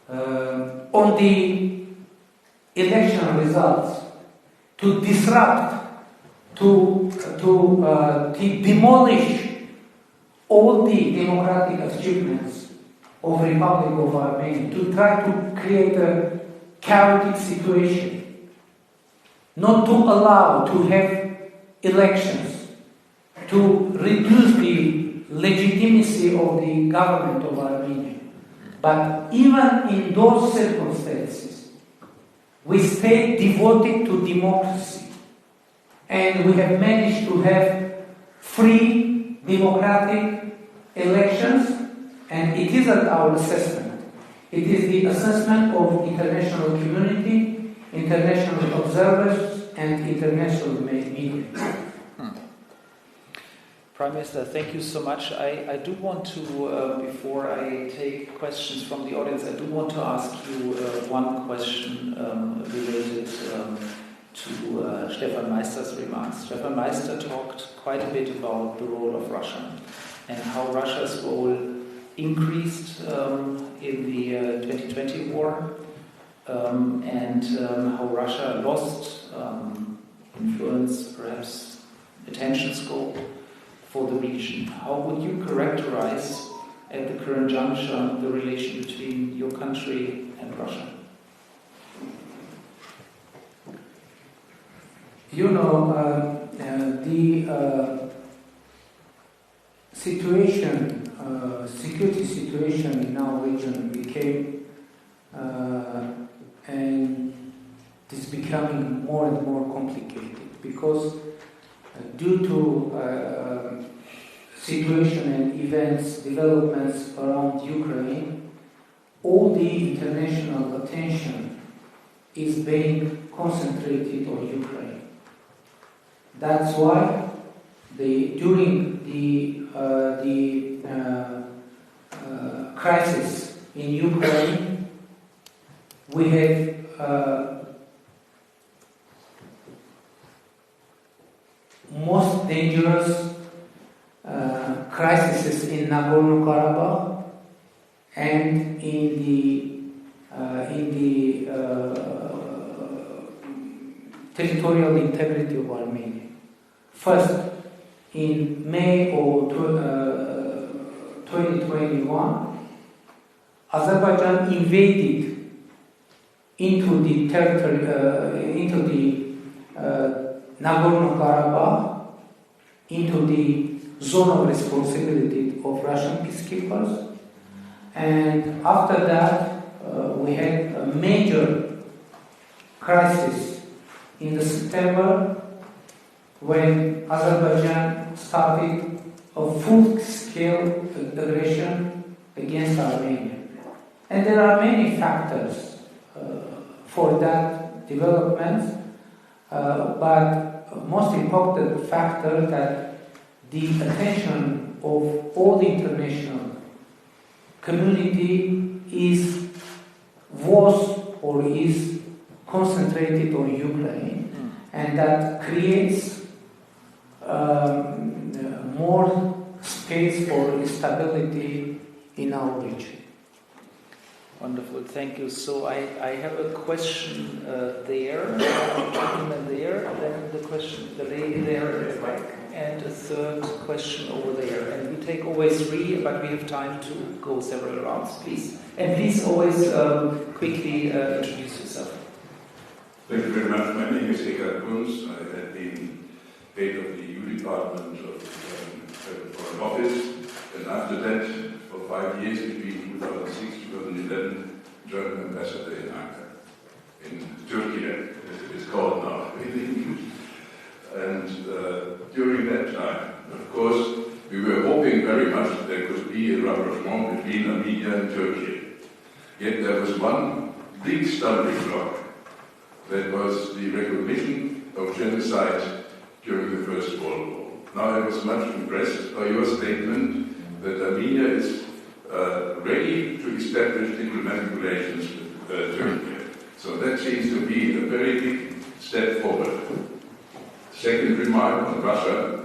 on the election results, to disrupt, to demolish all the democratic achievements of Republic of Armenia, to try to create a chaotic situation, not to allow to have elections, to reduce the legitimacy of the government of Armenia. But even in those circumstances, we stayed devoted to democracy, and we have managed to have free democratic elections, and it isn't our assessment. It is the assessment of international community, international observers, and international media. Prime Minister, thank you so much. I do want to, before I take questions from the audience, I do want to ask you one question related to Stefan Meister's remarks. Stefan Meister talked quite a bit about the role of Russia and how Russia's role increased in the 2020 war and how Russia lost influence, perhaps attention scope for the region. How would you characterize at the current juncture the relation between your country and Russia? You know, the situation, security situation in our region became and becoming more and more complicated because due to situation and events, developments around Ukraine, all the international attention is being concentrated on Ukraine. That's why during the crisis in Ukraine, we have most dangerous crises in Nagorno-Karabakh and in the territorial integrity of Armenia. First, in May of 2021, Azerbaijan invaded into the territory, into the Nagorno-Karabakh, into the zone of responsibility of Russian peacekeepers, and after that we had a major crisis in the September when Azerbaijan started a full-scale aggression against Armenia. And there are many factors for that development, but most important factor that the attention of all the international community is concentrated on Ukraine, and that creates more space for instability in our region. Wonderful, thank you. So I have a question there, gentleman there, then the lady there in the back, and a third question over there. And we take always 3, but we have time to go several rounds, please. And please always quickly introduce yourself. Thank you very much. My name is Eckhard Kunz. I had been head of the EU department of Foreign Office, and after that, for 5 years, between 2006 and 2011, German ambassador in Ankara, in Turkey, as it is called now in English. And during that time, of course, we were hoping very much that there could be a rapprochement between Armenia and Turkey. Yet there was one big stumbling block. That was the recognition of genocide during the First World War. Now I was much impressed by your statement that Armenia is ready to establish diplomatic relations with Turkey. So that seems to be a very big step forward. Second remark on Russia.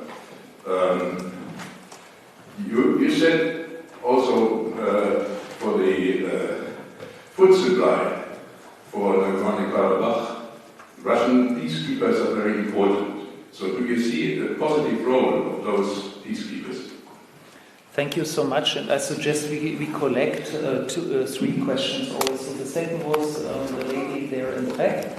You said also for the food supply for Nagorno-Karabakh, Russian peacekeepers are very important. So do you see a positive role of those peacekeepers? Thank you so much, and I suggest we collect 3 questions always. So the second was the lady there in the back.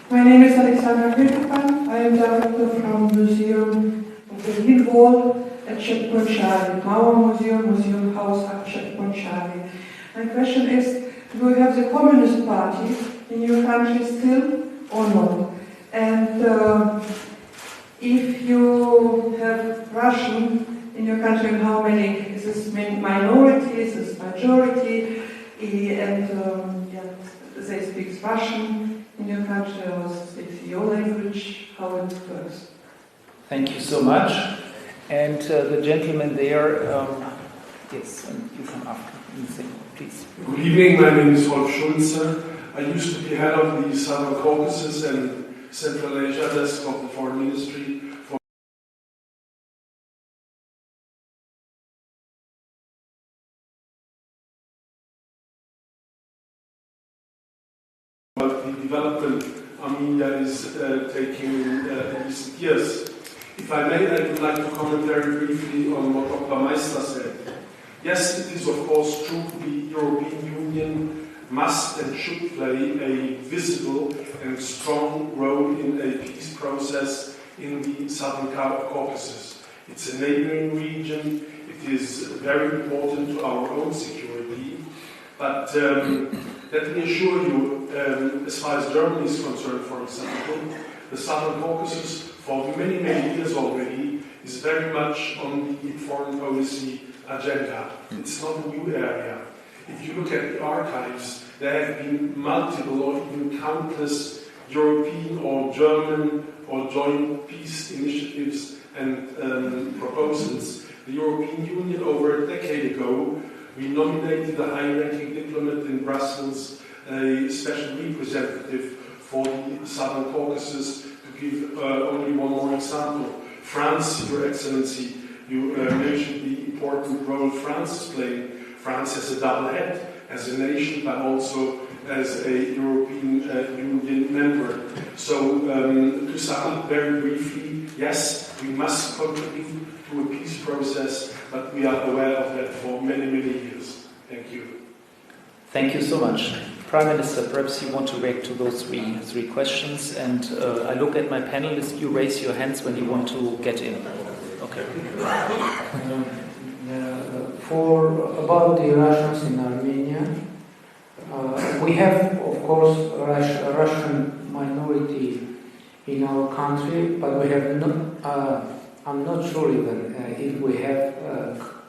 My name is Alexandra Peterpan. I am director from Museum of the Hill Wall at Checkpoint Charlie, Mauer Museum, Museum House at Checkpoint Charlie. My question is, do you have the Communist Party in your country still or not? And if you have Russian in your country, how many? Is this minority, is this majority? And they speak Russian in your country, or speak your language? How it works? Thank you so much. And the gentleman there, yes, and you come after. Please. Good evening, my name is Rolf Schulze. I used to be head of the Southern Caucasus and Central Asia desk of the Foreign Ministry for the development Armenia is taking in recent years. If I may, I would like to comment very briefly on what Dr. Meister said. Yes, it is of course true the European Union must and should play a visible and strong role in a peace process in the Southern Caucasus. It's a neighboring region, it is very important to our own security, But let me assure you, as far as Germany is concerned, for example, the Southern Caucasus, for many, many years already, is very much on the foreign policy agenda. It's not a new area. If you look at the archives, there have been multiple or even countless European or German or joint peace initiatives and proposals. The European Union, over a decade ago, we nominated a high-ranking diplomat in Brussels, a special representative for the Southern Caucasus. To give only one more example, France, Your Excellency, you mentioned the important role France is playing. France has a double head as a nation, but also as a European Union member. So, to sum up very briefly, yes, we must contribute to a peace process, but we are aware of that for many, many years. Thank you. Thank you so much. Prime Minister, perhaps you want to react to those three questions, and I look at my panelists, you raise your hands when you want to get in. Okay. About the Russians in Armenia, we have, of course, a Russian minority in our country, but we have not, I'm not sure even if we have,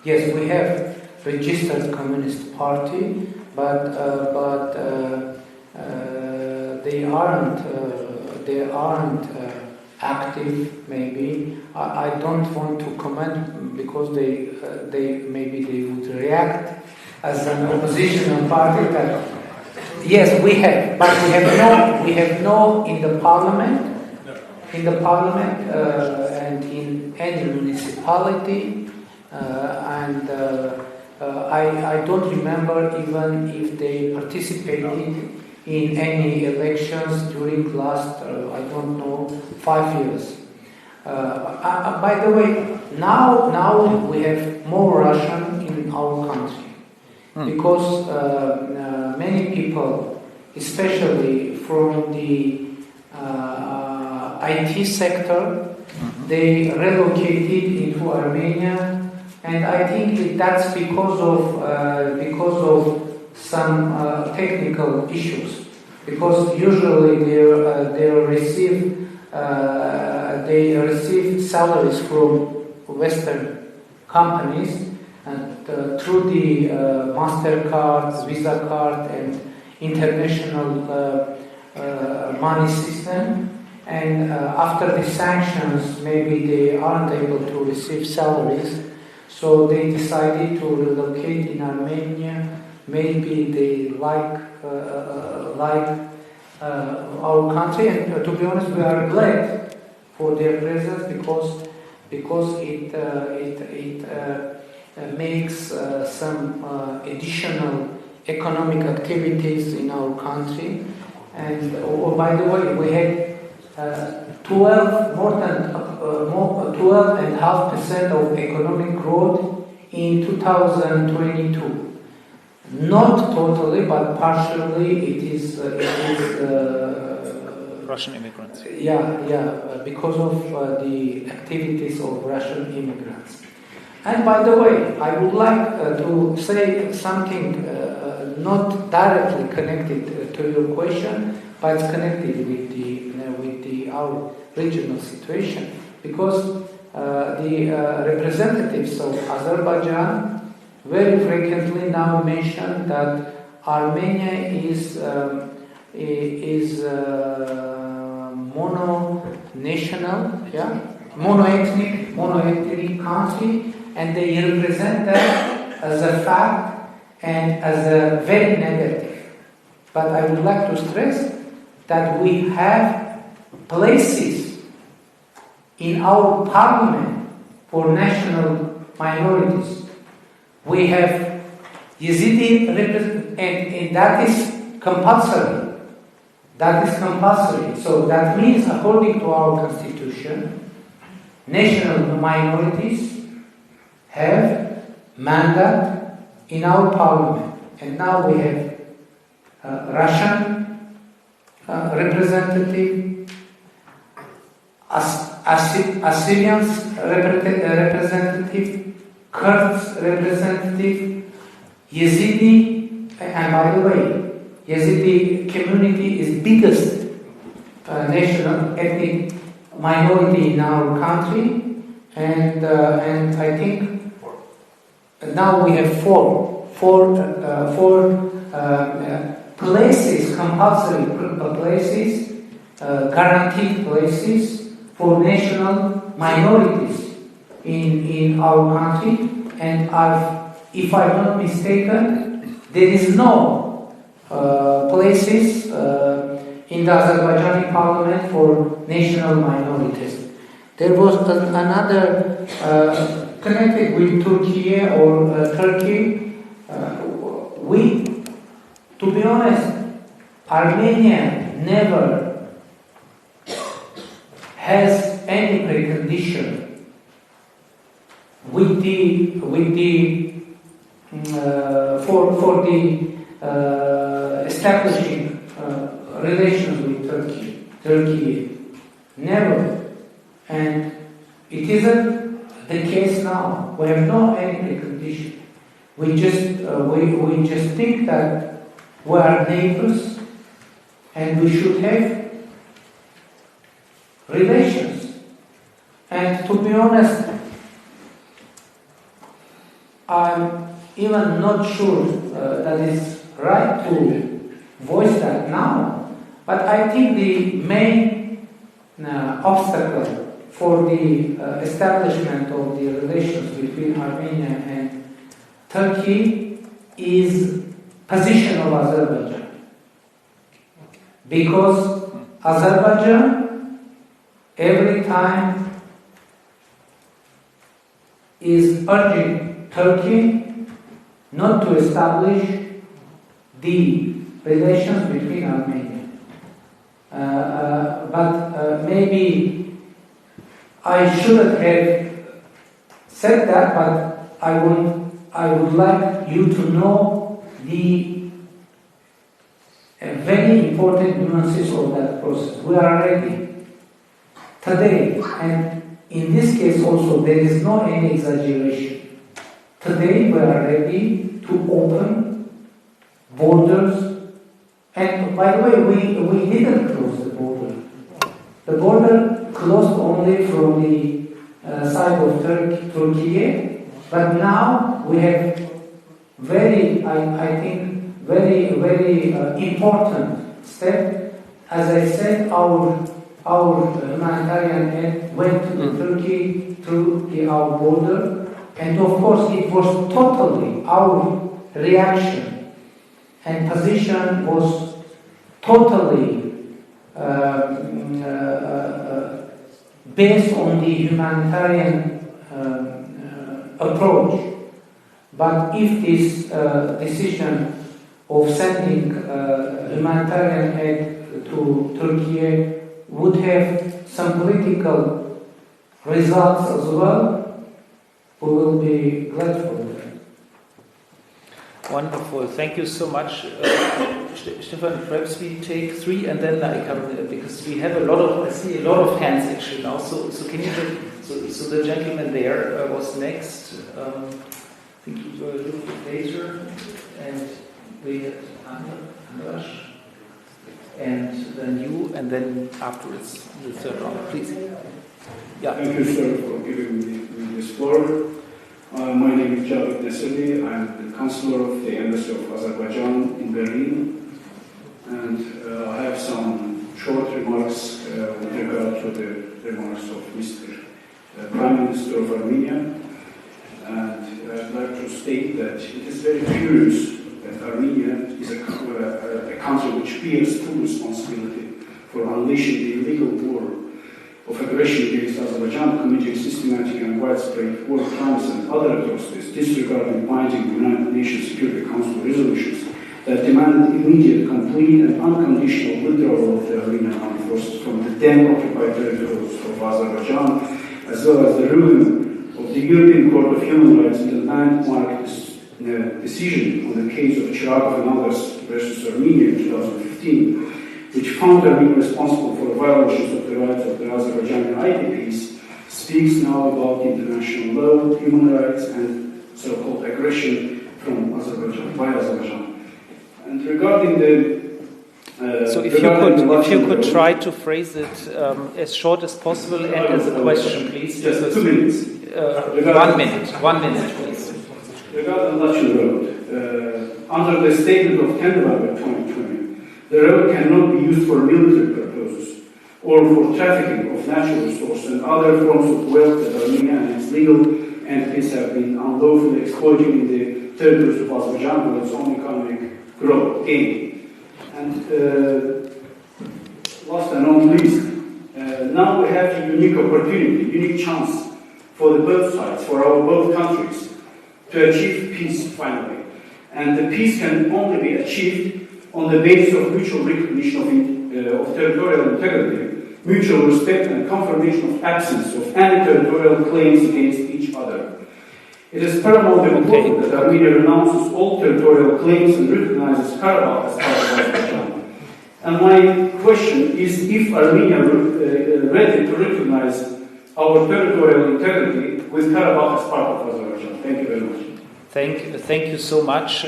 yes, we have registered Communist Party, but they aren't active. Maybe I don't want to comment because they would react as an oppositional party. That yes, we have, but we have no in the parliament. In the parliament and in any municipality, and I don't remember even if they participated in any elections during last, I don't know, 5 years. By the way, now we have more Russian in our country because many people, especially from the IT sector, they relocated into Armenia, and I think that's because of some technical issues. Because usually they receive salaries from Western companies and through the MasterCard, Visa card, and international money system. And after the sanctions, maybe they aren't able to receive salaries, so they decided to relocate in Armenia. Maybe they like our country, and to be honest, we are glad for their presence because it makes some additional economic activities in our country. And by the way, we had 12.5% of economic growth in 2022. Not totally, but partially. It is Russian immigrants. Yeah, because of the activities of Russian immigrants. And by the way, I would like to say something not directly connected to your question, but it's connected with our regional situation, because the representatives of Azerbaijan very frequently now mention that Armenia is mono-national, mono-ethnic country, and they represent that as a fact and as a very negative. But I would like to stress that we have places in our parliament for national minorities. We have Yazidi and that is compulsory. That is compulsory. So that means, according to our constitution, national minorities have mandate in our parliament. And now we have Russian representative, Assyrians representative, Kurds representative, Yazidi And by the way, Yazidi community is biggest national ethnic minority in our country, and I think now we have four places, compulsory places, guaranteed places for national minorities in our country, and if I'm not mistaken, there is no places in the Azerbaijani parliament for national minorities. There was another connected with Turkey or Turkey. To be honest, Armenia never has any precondition with the for the establishing relations with Turkey. Never, and it isn't the case now. We have no any precondition. We just think that we are neighbors and we should have relations. And to be honest, I'm even not sure that it's right to voice that now, but I think the main obstacle for the establishment of the relations between Armenia and Turkey is position of Azerbaijan. Because Azerbaijan every time is urging Turkey not to establish the relations between Armenia. But maybe I shouldn't have said that, but I would like you to know the very important nuances of that process. We are ready today, and in this case also there is no any exaggeration. Today we are ready to open borders, and by the way, we didn't close the border. The border closed only from the side of Turkey, but now we have I think very important step. As I said, our humanitarian aid went to Turkey through our border, and of course it was totally our reaction and position was totally based on the humanitarian approach. But if this decision of sending humanitarian aid to Turkey would have some political results as well, we will be glad for that. Wonderful. Thank you so much. Stefan, perhaps we take three and then I come, because we have I see a lot of hands actually now. So can you so the gentleman there was next. I think you were a little bit later, and we had Andras, and then you, and then afterwards the third round. Please. Yeah. Thank you, sir, for giving me this floor. My name is Javed Neseli. I'm the counselor of the Embassy of Azerbaijan in Berlin, and I have some short remarks with regard to the remarks of Mr. Prime Minister of Armenia. And I'd like to state that it is very curious that Armenia is a country which bears full responsibility for unleashing the illegal war of aggression against Azerbaijan, committing systematic and widespread war crimes and other atrocities, disregarding binding United Nations Security Council resolutions that demanded immediate, complete and unconditional withdrawal of the Armenian armed forces from the then occupied territories of Azerbaijan, as well as the ruling of the European Court of Human Rights in the landmark decision on the case of Chiragov and others versus Armenia in 2015, which found Armenia responsible for violations of the rights of the Azerbaijani IDPs, speaks now about international law, human rights, and so-called aggression from Azerbaijan, by Azerbaijan. And regarding the so if you could try to phrase it as short as possible and as a question, please. Just 2 minutes. 1 minute. 1 minute, please. Regarding Latin Road, under the statement of 10 November 2020, the road cannot be used for military purposes or for trafficking of natural resources and other forms of wealth that Armenia and its legal entities have been unlawfully exploiting in the territories of Azerbaijan for its own economic growth gain. And last and not least, now we have a unique opportunity, unique chance for the both sides, for our both countries, to achieve peace finally. And the peace can only be achieved on the basis of mutual recognition of territorial integrity, mutual respect and confirmation of absence of any territorial claims against each other. It is paramount important that Armenia renounces all territorial claims and recognizes Karabakh as part of Azerbaijan. And my question is if Armenia ready to recognize our territorial integrity with Karabakh as part of Azerbaijan. Thank you very much. Thank you so much.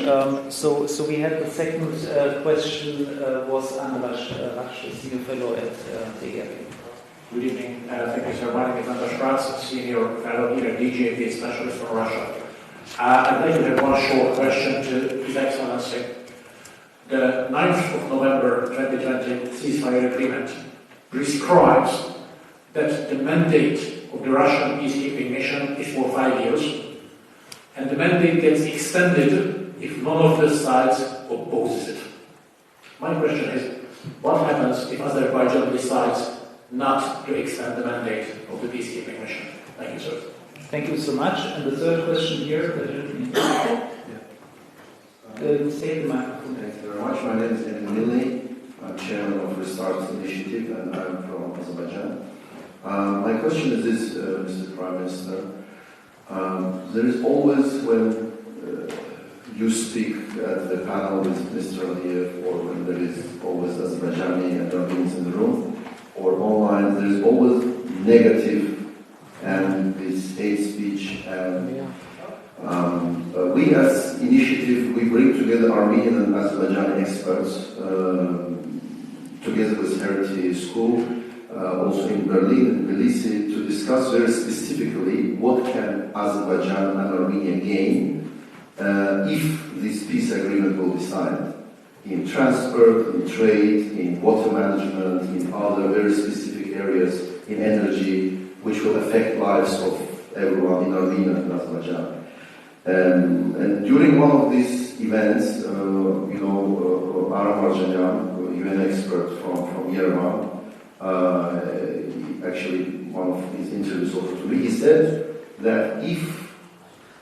So we had the second question was Andras Raksh, senior fellow at the Good evening. Thank you, sir. My name is Andras Raksh, senior fellow here at DGAP, specialist from Russia. I'd like to have one short question to His Excellency. The 9th of November 2020 ceasefire agreement prescribes that the mandate of the Russian peacekeeping mission is for 5 years, and the mandate gets extended if none of the sides opposes it. My question is, what happens if Azerbaijan decides not to extend the mandate of the peacekeeping mission? Thank you, sir. Thank you so much. And the third question here. Take the microphone. Thank you very much. My name is Emin Milli. I'm chairman of Restart Initiative, and I'm from Azerbaijan. My question is this, Mr. Prime Minister. There is always, when you speak at the panel with Mr. Aliyev, or when there is always Azerbaijani and Armenians in the room, or online, there is always negative and this hate speech. And we as initiative, we bring together Armenian and Azerbaijani experts together with Heritage School, also in Berlin and Tbilisi, to discuss very specifically what can Azerbaijan and Armenia gain if this peace agreement will be signed. In transport, in trade, in water management, in other very specific areas, in energy, which will affect lives of everyone in Armenia and Azerbaijan. And during one of these events, Aram Arjanyan, UN expert from Yerevan, actually one of his interviews offered to me, he said that if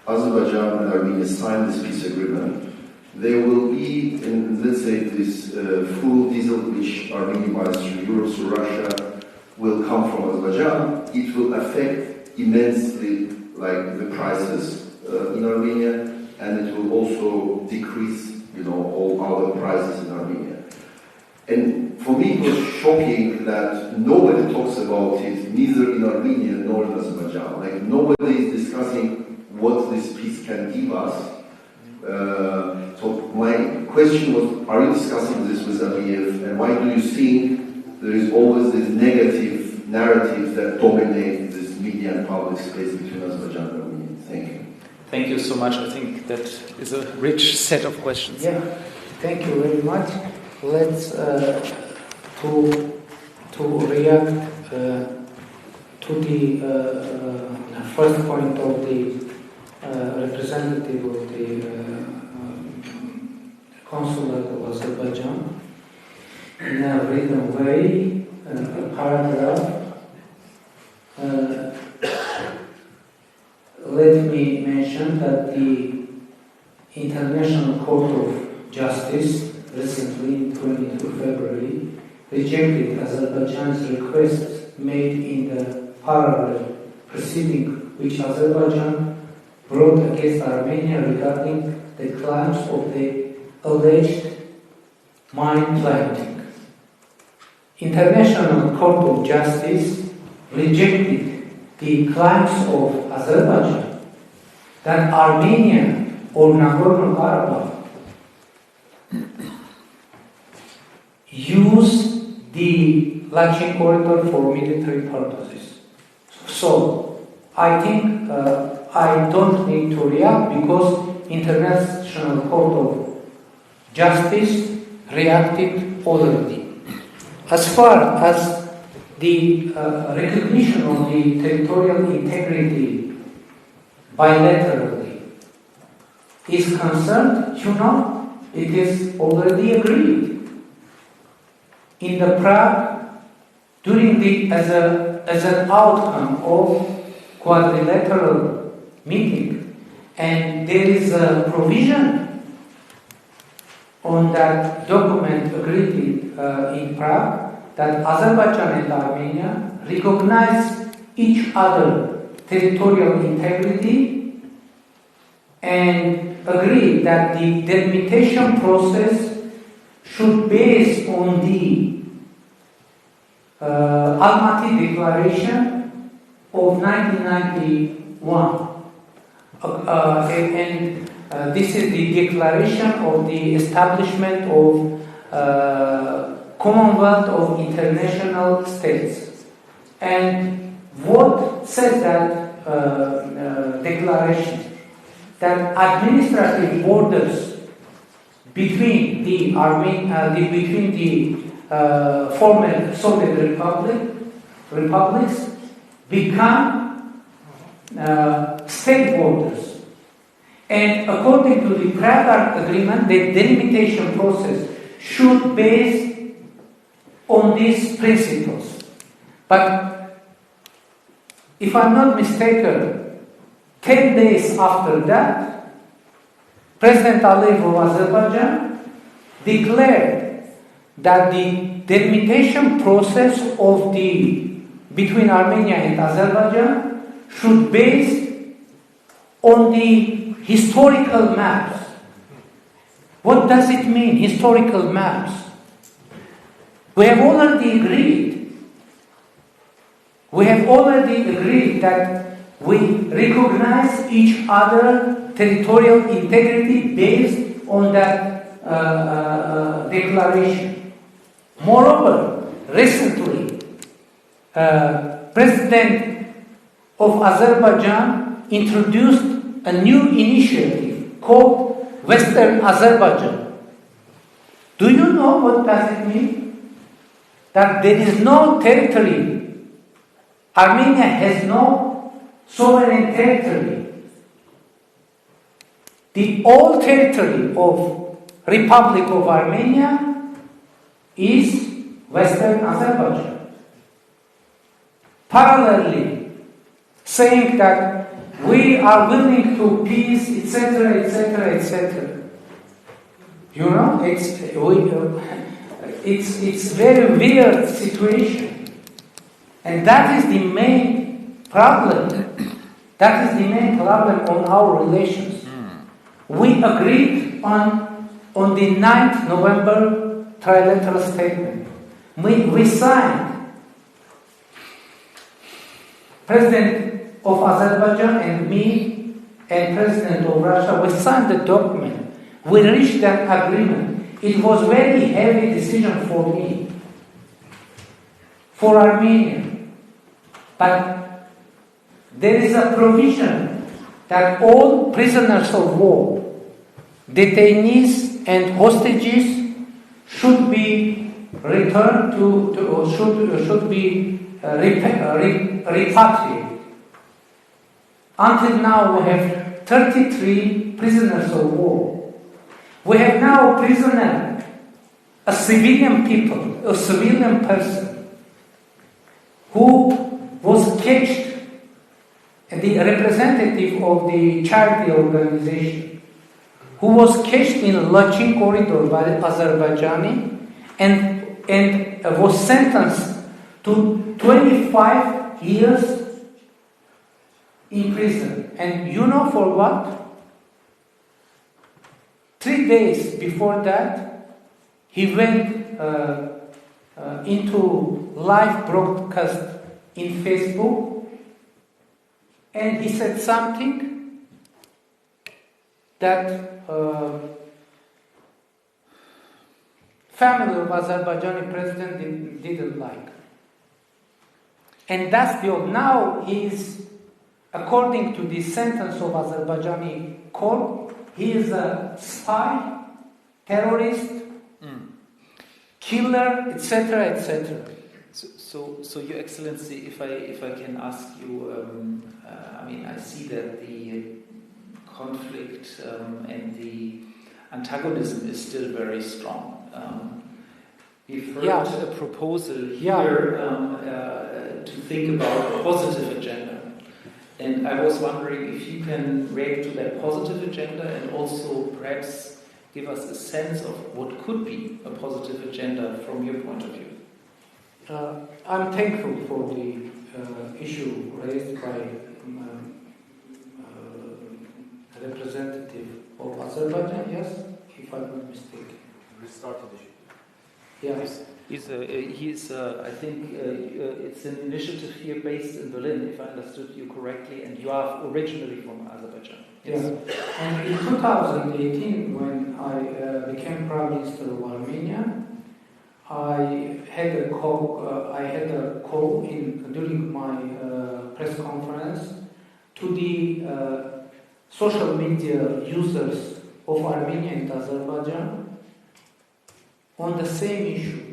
Azerbaijan and Armenia sign this peace agreement, there will be, let's say, this full diesel which Armenia buys through Europe, through Russia, will come from Azerbaijan. It will affect immensely, like, the prices in Armenia, and it will also decrease, all other prices in Armenia. And for me, it was shocking that nobody talks about it, neither in Armenia nor in Azerbaijan. Like, nobody is discussing what this peace can give us. So my question was, are you discussing this with Aliyev, and why do you think there is always this negative narrative that dominate this media and public space between Azerbaijan and Armenia? Thank you. Thank you so much. I think that is a rich set of questions. Yeah, thank you very much. Let's to react to the first point of the representative of the consulate of Azerbaijan. In a written way, a paragraph. Let me mention that the International Court of Justice recently, in 22 February, rejected Azerbaijan's request made in the parallel proceeding which Azerbaijan brought against Armenia regarding the claims of the alleged mine planting. International Court of Justice rejected the claims of Azerbaijan that Armenia or Nagorno-Karabakh use the Lachin corridor for military purposes. So, I think I don't need to react because International Court of Justice reacted already. As far as the recognition of the territorial integrity bilaterally is concerned, it is already agreed in the Prague during as an outcome of quadrilateral meeting, and there is a provision on that document agreed in Prague that Azerbaijan and Armenia recognize each other territorial integrity and agree that the delimitation process should be based on the Almaty Declaration of 1991. This is the declaration of the establishment of Commonwealth of International States. And what says that declaration? That administrative borders between the former Soviet republics become state borders. And according to the Prague Agreement, the delimitation process should be based on these principles. But if I'm not mistaken, 10 days after that, President Aliyev of Azerbaijan declared that the delimitation process between Armenia and Azerbaijan should be based on the historical maps. What does it mean, historical maps? We have already agreed that we recognize each other territorial integrity based on that declaration. Moreover, recently, President of Azerbaijan introduced a new initiative called Western Azerbaijan. Do you know what does it mean? That there is no territory. Armenia has no sovereign territory. The whole territory of Republic of Armenia is Western Azerbaijan. Parallelly, saying that we are willing to peace, etc., etc., etc. You know, it's very weird situation. And that is the main problem. That is the main problem on our relations. We agreed on the 9th November trilateral statement. We signed. President of Azerbaijan and me and President of Russia, we signed the document. We reached that agreement. It was a very heavy decision for me, for Armenia. But there is a provision that all prisoners of war, detainees and hostages should be returned should be repatriated. Until now, we have 33 prisoners of war. We have now a prisoner, a civilian person, who was catched, the representative of the charity organization, who was catched in Lachin corridor by Azerbaijani and was sentenced to 25 years in prison. And you know for what? 3 days before that, he went into live broadcast in Facebook, and he said something that family of Azerbaijani president didn't like. And that's the old. Now he's, according to the sentence of Azerbaijani court, he is a spy, terrorist, killer, etc., etc. So, Your Excellency, if I can ask you, I see that the conflict and the antagonism is still very strong. We've heard a proposal here to think about a positive agenda. And I was wondering if you can react to that positive agenda and also perhaps give us a sense of what could be a positive agenda from your point of view. I'm thankful for the issue raised by a representative of Azerbaijan, yes, if I'm not mistaken. Restarted issue. Yes. He's I think it's an initiative here based in Berlin, if I understood you correctly, and you are originally from Azerbaijan. Yes. And in 2018, when I became Prime Minister of Armenia, I had a call during my press conference to the social media users of Armenia and Azerbaijan on the same issue.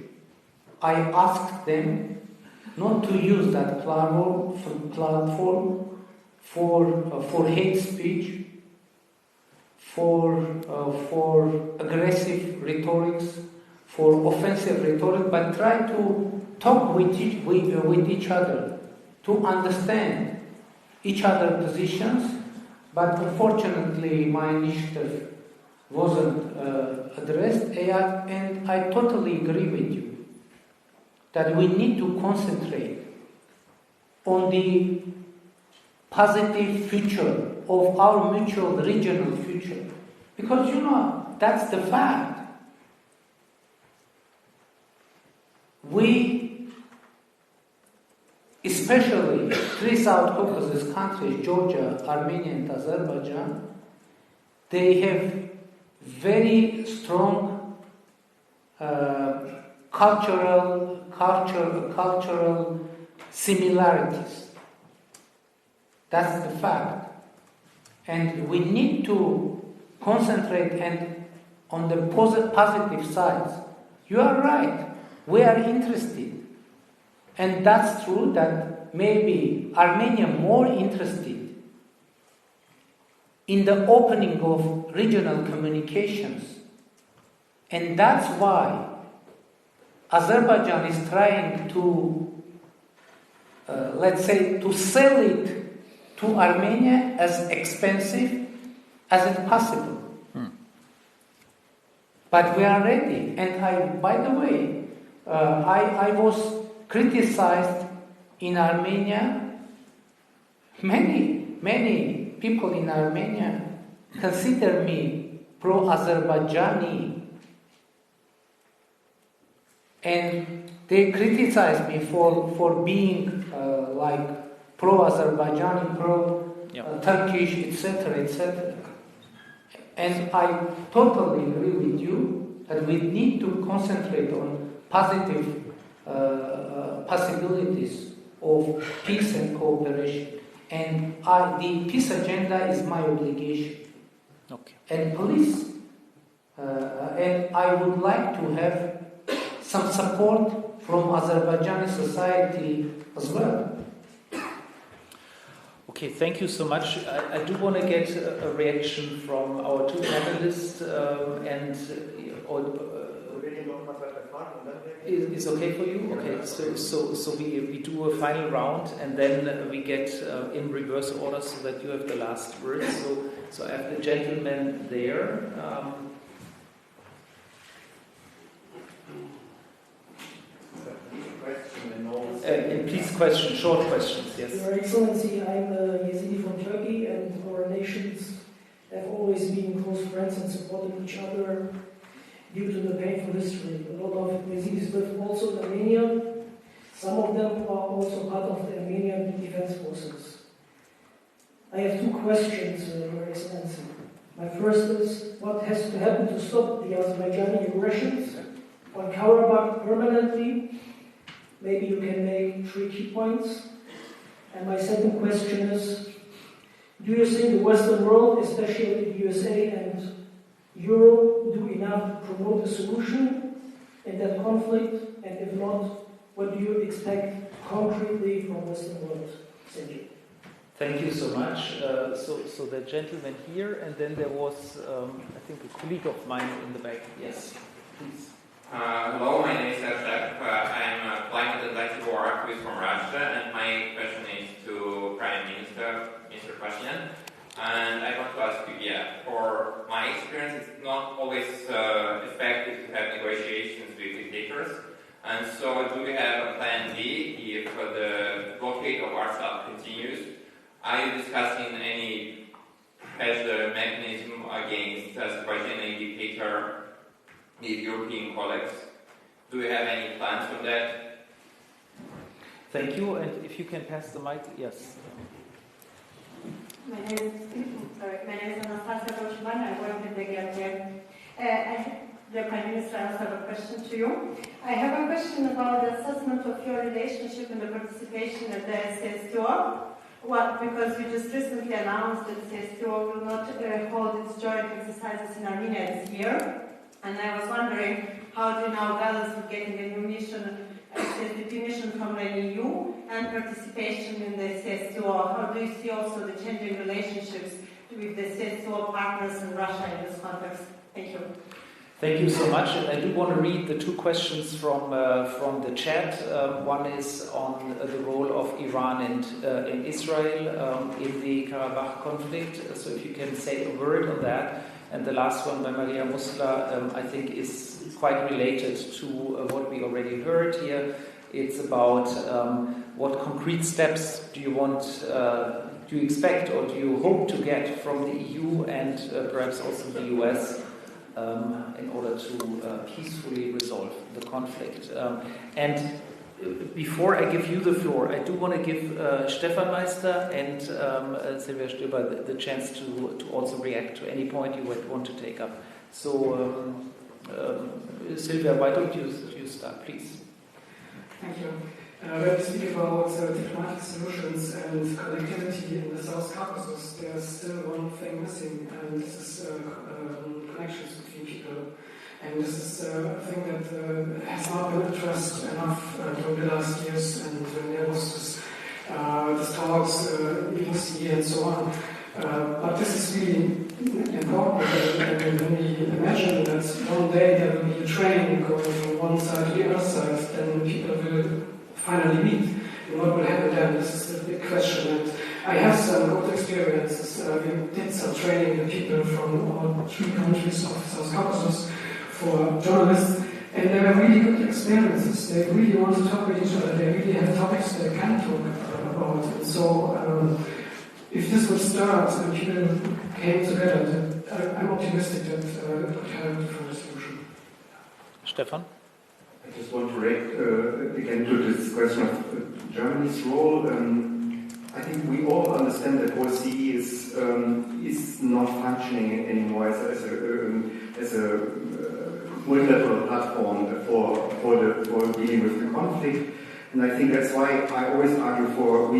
I asked them not to use that platform for hate speech, for aggressive rhetorics, for offensive rhetoric, but try to talk with each other, to understand each other's positions. But unfortunately, my initiative wasn't addressed, and I totally agree with you that we need to concentrate on the positive future of our mutual regional future. Because, that's the fact. We, especially three South Caucasus countries, Georgia, Armenia, and Azerbaijan, they have very strong cultural similarities. That's the fact. And we need to concentrate on the positive sides. You are right. We are interested. And that's true that maybe Armenia more interested in the opening of regional communications. And that's why Azerbaijan is trying to, to sell it to Armenia as expensive as it's possible. But we are ready. And by the way, I was criticized in Armenia. Many people in Armenia consider me pro-Azerbaijani. And they criticize me for being pro-Azerbaijani, pro-Turkish, etc., etc. And I totally agree with you that we need to concentrate on positive possibilities of peace and cooperation. And the peace agenda is my obligation. Okay. And police. And I would like to have some support from Azerbaijani society as well. Okay, thank you so much. I do want to get a reaction from our two panelists Is okay for you? Okay, so we do a final round and then we get in reverse order so that you have the last word. So I have the gentleman there. And please short questions, yes. Your Excellency, I'm Yazidi from Turkey, and our nations have always been close friends and supporting each other due to the painful history. A lot of Yazidis live also in Armenia. Some of them are also part of the Armenian Defense Forces. I have two questions, Your Excellency. My first is, what has to happen to stop the Azerbaijani aggressions? On Karabakh permanently, maybe you can make 3 key points. And my second question is, do you think the Western world, especially the USA and Europe, do enough to promote a solution in that conflict? And if not, what do you expect concretely from Western world? Thank you. Thank you so much. So the gentleman here, and then there was, I think, a colleague of mine in the back. Yes, please. Hello, my name is Sergej. I'm a climate advisory war activist from Russia, and my question is to Prime Minister, Mr. Phashinian. And I want to ask you, for my experience, it's not always effective to have negotiations with dictators. And so, do we have a plan B if the blockade of Warsaw continues? Are you discussing any pressure mechanism against Azerbaijani dictator with European colleagues? Do we have any plans for that? Thank you, and if you can pass the mic, yes. My name is Anastasia Bolshman. I work in the Guardian. The Prime Minister, I have a question to you. I have a question about the assessment of your relationship and the participation at the CSTO. Because you just recently announced that CSTO will not hold its joint exercises in Armenia this year. And I was wondering, how do you now balance with getting a new mission, a CSTP mission from the EU, and participation in the CSTO? How do you see also the changing relationships with the CSTO partners in Russia in this context? Thank you. Thank you so much. And I do want to read the 2 questions from the chat. One is on the role of Iran and in Israel in the Karabakh conflict. So if you can say a word on that. And the last one by Maria Musla, I think, is quite related to what we already heard here. It's about what concrete steps do you expect or do you hope to get from the EU and perhaps also the US in order to peacefully resolve the conflict. And before I give you the floor, I do want to give Stefan Meister and Silvia Stöber the chance to also react to any point you would want to take up. So, Silvia, why don't you start, please? Thank you. When we speak about diplomatic solutions and connectivity in the South Caucasus, there's still one thing missing, and this is connections between people. And this is a thing that has not been addressed enough during the last years, and when there was this talks, EUC and so on. But this is really important, and when we imagine that one day there will be a train going from one side to the other side, then people will finally meet. And what will happen then? This is the big question. And I have some good experiences. We did some training with people from all 3 countries of South Caucasus for journalists, and they were really good experiences. They really want to talk with each other. They really have topics they can talk about. And so, if this would start and people came together, I'm optimistic that it could have a different solution. Stefan? I just want to react again to this question of Germany's role. I think we all understand that OSCE is not functioning anymore as a multilateral platform for dealing with the conflict, and I think that's why I always argue for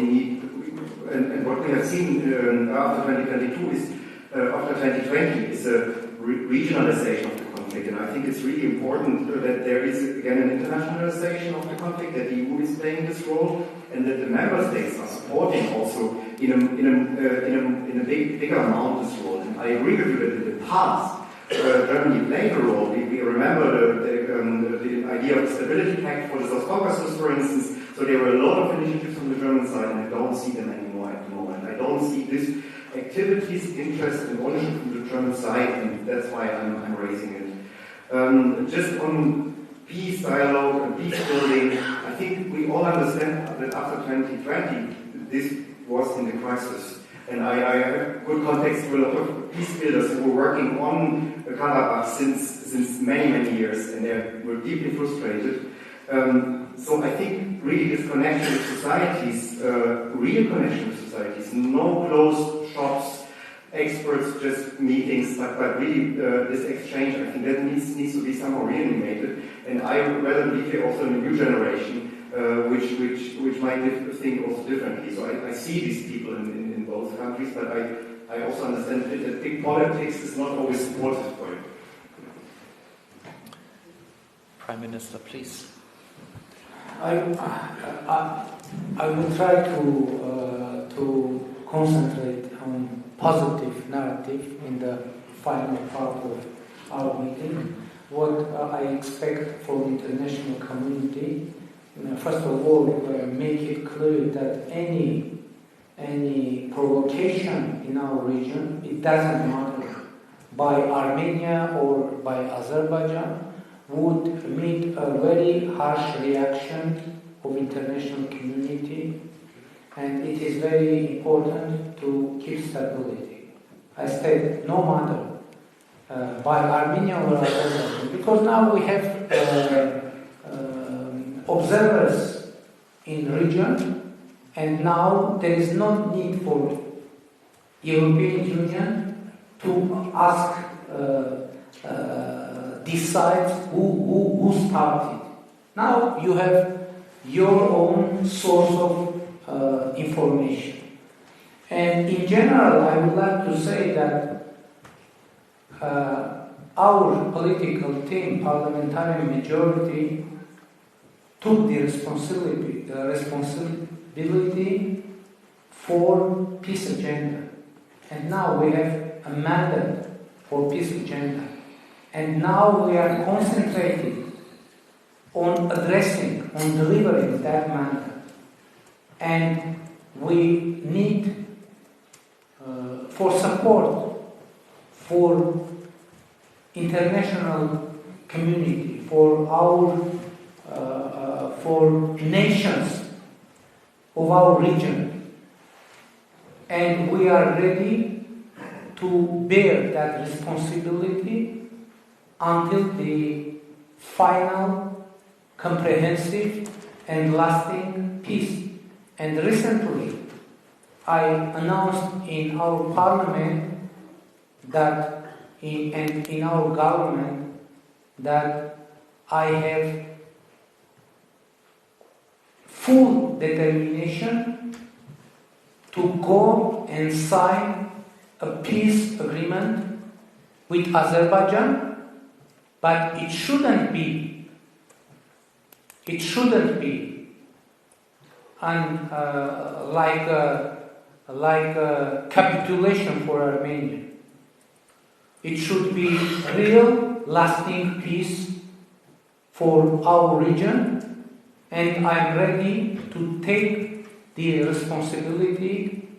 and what we have seen after 2022 is after 2020 is a regionalization of the conflict, and I think it's really important that there is again an internationalization of the conflict, that the EU is playing this role, and that the member states are supporting also in a bigger amount this role. And I agree with you that in the past Germany played a role. We remember the idea of the Stability Pact for the South Caucasus, for instance. So there were a lot of initiatives from the German side, and I don't see them anymore at the moment. I don't see this activities, interest, and ownership from the German side, and that's why I'm raising it. Just on peace dialogue and peace building, I think we all understand that after 2020, this was in the crisis. And I have good context with a lot of peace builders who were working on Karabakh since many years, and they were deeply frustrated. So I think really this connection with societies, real connection with societies, no closed shops, experts, just meetings, but really this exchange, I think that needs to be somehow reanimated. And I rather believe here also in a new generation, which might think also differently. So I see these people in both countries, but I also understand that big politics is not always supportive for it. Prime Minister, please. I will try to concentrate on positive narrative in the final part of our meeting. What I expect from the international community, first of all, make it clear that any provocation in our region, it doesn't matter, by Armenia or by Azerbaijan, would meet a very harsh reaction of international community, and it is very important to keep stability. I said no matter by Armenia or Azerbaijan, because now we have observers in region, and now there is no need for European Union to ask decide who started. Now you have your own source of information. And in general, I would like to say that our political team, parliamentary majority, took the responsibility for peace agenda. And now we have a mandate for peace agenda. And now we are concentrating on addressing, on delivering that mandate. And we need for support for international community, for our for nations of our region. And we are ready to bear that responsibility until the final, comprehensive and lasting peace. And recently, I announced in our parliament that in our government that I have full determination to go and sign a peace agreement with Azerbaijan. But it shouldn't be like a capitulation for Armenia. It should be real, lasting peace for our region, and I'm ready to take the responsibility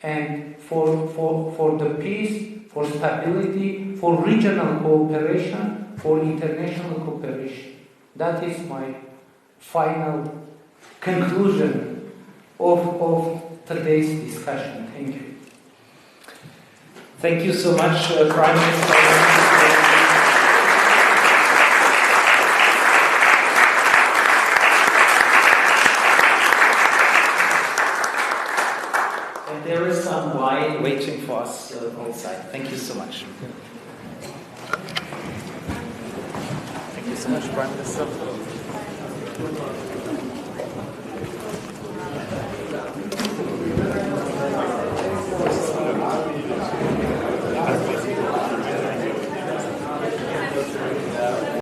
and for the peace, for stability, for regional cooperation, for international cooperation. That is my final conclusion of today's discussion. Thank you. Thank you so much, Prime Minister. And there is some wine waiting for us outside. Thank you so much. Thank you so much, Prime Minister.